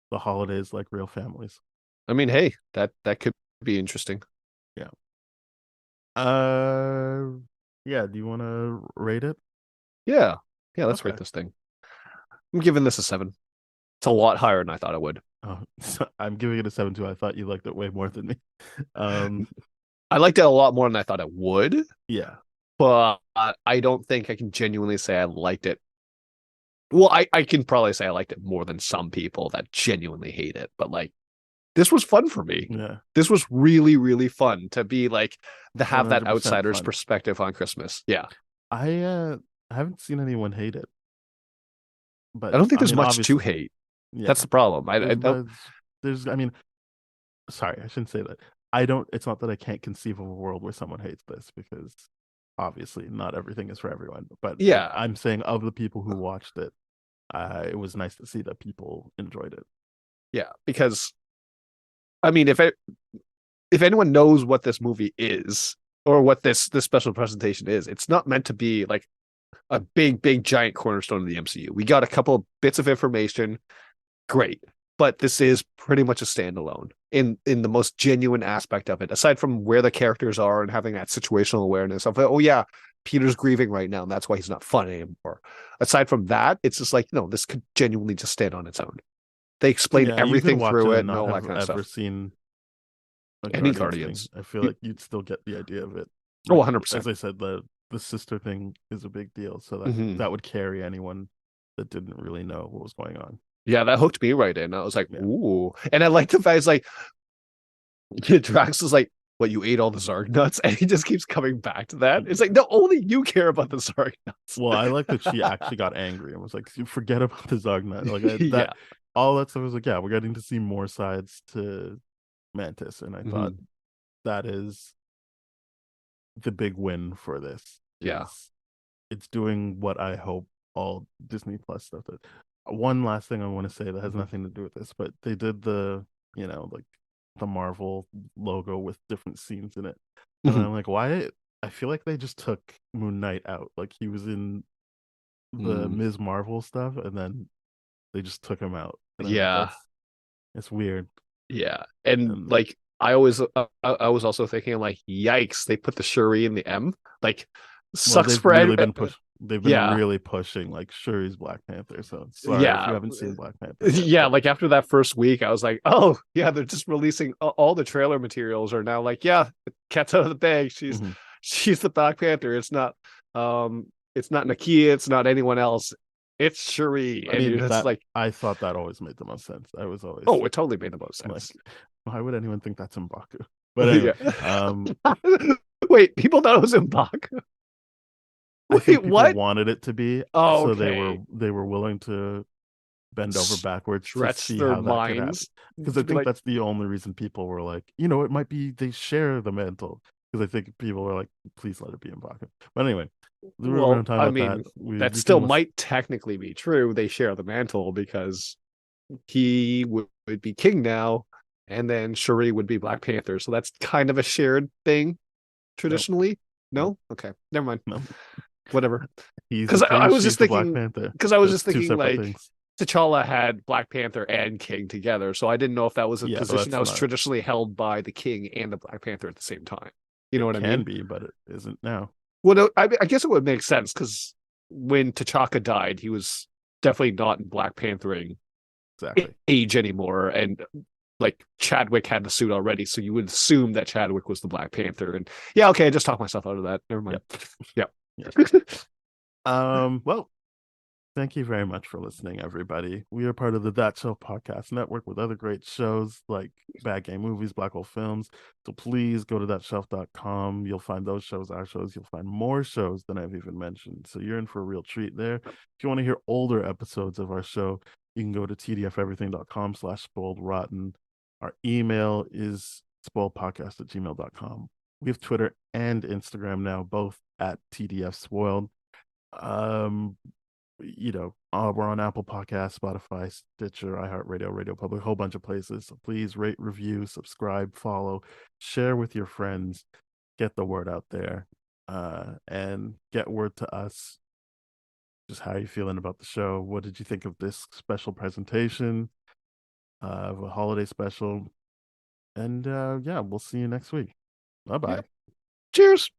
Speaker 3: the holidays like real families.
Speaker 4: I mean, hey, that could be interesting.
Speaker 3: Yeah. Uh, yeah. Do you want to rate it?
Speaker 4: Yeah. Yeah, let's
Speaker 3: Okay.
Speaker 4: rate this thing. I'm giving this a 7. It's a lot higher than I thought it would.
Speaker 3: Oh, so I'm giving it a 7 too. I thought you liked it way more than me. Um,
Speaker 4: I liked it a lot more than I thought it would,
Speaker 3: yeah.
Speaker 4: but I don't think I can genuinely say I liked it. Well, I can probably say I liked it more than some people that genuinely hate it, but like this was fun for me.
Speaker 3: Yeah.
Speaker 4: This was really, really fun to be like to have that
Speaker 3: 100%
Speaker 4: outsider's
Speaker 3: fun.
Speaker 4: perspective on Christmas. Yeah.
Speaker 3: I haven't seen anyone hate it, but
Speaker 4: I don't think
Speaker 3: I
Speaker 4: there's
Speaker 3: mean,
Speaker 4: much to
Speaker 3: obviously,
Speaker 4: hate.
Speaker 3: yeah.
Speaker 4: That's the problem. I
Speaker 3: There's
Speaker 4: don't.
Speaker 3: there's I mean, sorry, I shouldn't say that. I don't. It's not that I can't conceive of a world where someone hates this because obviously not everything is for everyone. But
Speaker 4: Yeah.
Speaker 3: I'm saying of the people who watched it, it was nice to see that people enjoyed it.
Speaker 4: Yeah. Because I mean, if anyone knows what this movie is or what this special presentation is, it's not meant to be like a big giant cornerstone of the MCU. We got a couple of bits of information, great, but this is pretty much a standalone in the most genuine aspect of it. Aside from where the characters are and having that situational awareness of, oh yeah, Peter's grieving right now, and that's why he's not fun anymore. Aside from that, it's just like no, this could genuinely just stand on its own. They explain
Speaker 3: Yeah, you could
Speaker 4: everything
Speaker 3: watch
Speaker 4: through
Speaker 3: it
Speaker 4: it
Speaker 3: and
Speaker 4: and
Speaker 3: not
Speaker 4: all that
Speaker 3: have
Speaker 4: kind of
Speaker 3: ever
Speaker 4: stuff.
Speaker 3: seen a
Speaker 4: Any
Speaker 3: Guardians thing.
Speaker 4: Guardians,
Speaker 3: I feel like you'd still get the idea of it.
Speaker 4: oh,
Speaker 3: Like as
Speaker 4: 100%.
Speaker 3: I said, the sister thing is a big deal, so
Speaker 4: Mm-hmm.
Speaker 3: that would carry anyone that didn't really know what was going on.
Speaker 4: Yeah, that hooked me right in. I was like,
Speaker 3: Yeah.
Speaker 4: ooh. And I like the fact it's like Drax is like, what, you ate all the Zarg nuts? And he just keeps coming back to that. It's like, no, only you care about the Zarg nuts.
Speaker 3: Well, I like that she actually got angry and was like, "Forget about the Zognut." Like
Speaker 4: Yeah.
Speaker 3: that, all that stuff was like, yeah, we're getting to see more sides to Mantis, and I thought
Speaker 4: Mhm.
Speaker 3: that is the big win for this.
Speaker 4: Yeah.
Speaker 3: Is it's doing what I hope all Disney Plus stuff does. One last thing I want to say that has
Speaker 4: Mhm.
Speaker 3: nothing to do with this, but they did the like the Marvel logo with different scenes in it. And I'm like, why? I feel like they just took Moon Knight out. Like he was in the
Speaker 4: Mm.
Speaker 3: Ms. Marvel stuff, and then they just took him out. And I'm like,
Speaker 4: Yeah,
Speaker 3: it's weird.
Speaker 4: yeah, and
Speaker 3: And
Speaker 4: like I was also thinking like, yikes, they put the Shuri in the M. Like,
Speaker 3: well,
Speaker 4: sucks for
Speaker 3: they've been
Speaker 4: yeah,
Speaker 3: really pushing like Shuri's Black Panther. So sorry if you
Speaker 4: yeah,
Speaker 3: haven't seen Black Panther yet.
Speaker 4: yeah.
Speaker 3: But
Speaker 4: Like after that first week, I was like, oh yeah, they're just releasing all the trailer materials are now like, yeah, cat's out of the bag.
Speaker 3: mhm.
Speaker 4: She's the Black Panther. It's not Nakia. It's not anyone else. It's Shuri,
Speaker 3: I
Speaker 4: and you're
Speaker 3: mean
Speaker 4: just
Speaker 3: that
Speaker 4: like,
Speaker 3: I thought that always made the most sense. I was always
Speaker 4: oh, it totally made the most
Speaker 3: like,
Speaker 4: sense.
Speaker 3: why would anyone think that's M'Baku? But anyway,
Speaker 4: Yeah. Wait, people thought it was M'Baku.
Speaker 3: I think
Speaker 4: Wait,
Speaker 3: people
Speaker 4: what?
Speaker 3: wanted it to be,
Speaker 4: Oh,
Speaker 3: so
Speaker 4: okay.
Speaker 3: they were willing to bend over backwards to
Speaker 4: Stretch
Speaker 3: see
Speaker 4: their
Speaker 3: how that could happen.
Speaker 4: minds
Speaker 3: Because I
Speaker 4: to be
Speaker 3: think
Speaker 4: like,
Speaker 3: that's the only reason people were like, you know, it might be they share the mantle. Because I think people were like, please let it be M'Baku. But anyway, we're going
Speaker 4: well,
Speaker 3: to talk
Speaker 4: I
Speaker 3: about that.
Speaker 4: mean, that
Speaker 3: We
Speaker 4: still
Speaker 3: can listen.
Speaker 4: might technically be true. They share the mantle because he would be king now, and then Shuri would be Black Panther. So that's kind of a shared thing
Speaker 3: Nope,
Speaker 4: traditionally.
Speaker 3: nope,
Speaker 4: No, okay, never mind.
Speaker 3: nope.
Speaker 4: Whatever.
Speaker 3: He's the
Speaker 4: Because I
Speaker 3: king,
Speaker 4: was just
Speaker 3: she's the Black
Speaker 4: thinking,
Speaker 3: Panther.
Speaker 4: because I was just
Speaker 3: That's two
Speaker 4: thinking
Speaker 3: separate
Speaker 4: like
Speaker 3: things.
Speaker 4: T'Challa had Black Panther and King together, so I didn't know if that was a
Speaker 3: Yeah,
Speaker 4: position
Speaker 3: that's
Speaker 4: that was
Speaker 3: not.
Speaker 4: traditionally held by the King and the Black Panther at the same time. You know
Speaker 3: It
Speaker 4: what I
Speaker 3: can
Speaker 4: mean?
Speaker 3: be, but it isn't now.
Speaker 4: Well, no, I guess it would make sense because when T'Chaka died, he was definitely not in Black Panthering
Speaker 3: Exactly.
Speaker 4: age anymore, and like Chadwick had the suit already, so you would assume that Chadwick was the Black Panther. And yeah, okay, I just talked myself out of that. Never mind.
Speaker 3: Yep.
Speaker 4: Yeah.
Speaker 3: Yep. Well, thank you very much for listening, everybody. We are part of the That Show Podcast Network with other great shows like Bad Game Movies, Black Hole Films. So please go to thatshelf.com. You'll find those shows, our shows. You'll find more shows than I've even mentioned. So you're in for a real treat there. If you want to hear older episodes of our show, you can go to tdfeverything.com/spoiledrotten. Our email is spoiledpodcast@gmail.com. We have Twitter and Instagram now, both at TDF you know, we're on Apple Podcasts, Spotify, Stitcher, iHeartRadio, Radio Public, a whole bunch of places. So please rate, review, subscribe, follow, share with your friends, get the word out there, and get word to us. Just how you feeling about the show? What did you think of this special presentation of a holiday special? And yeah, we'll see you next week. Bye bye.
Speaker 4: Yep. Cheers.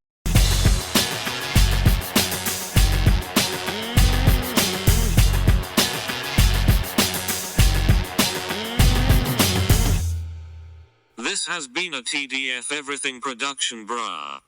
Speaker 1: This has been a TDF Everything production, brah.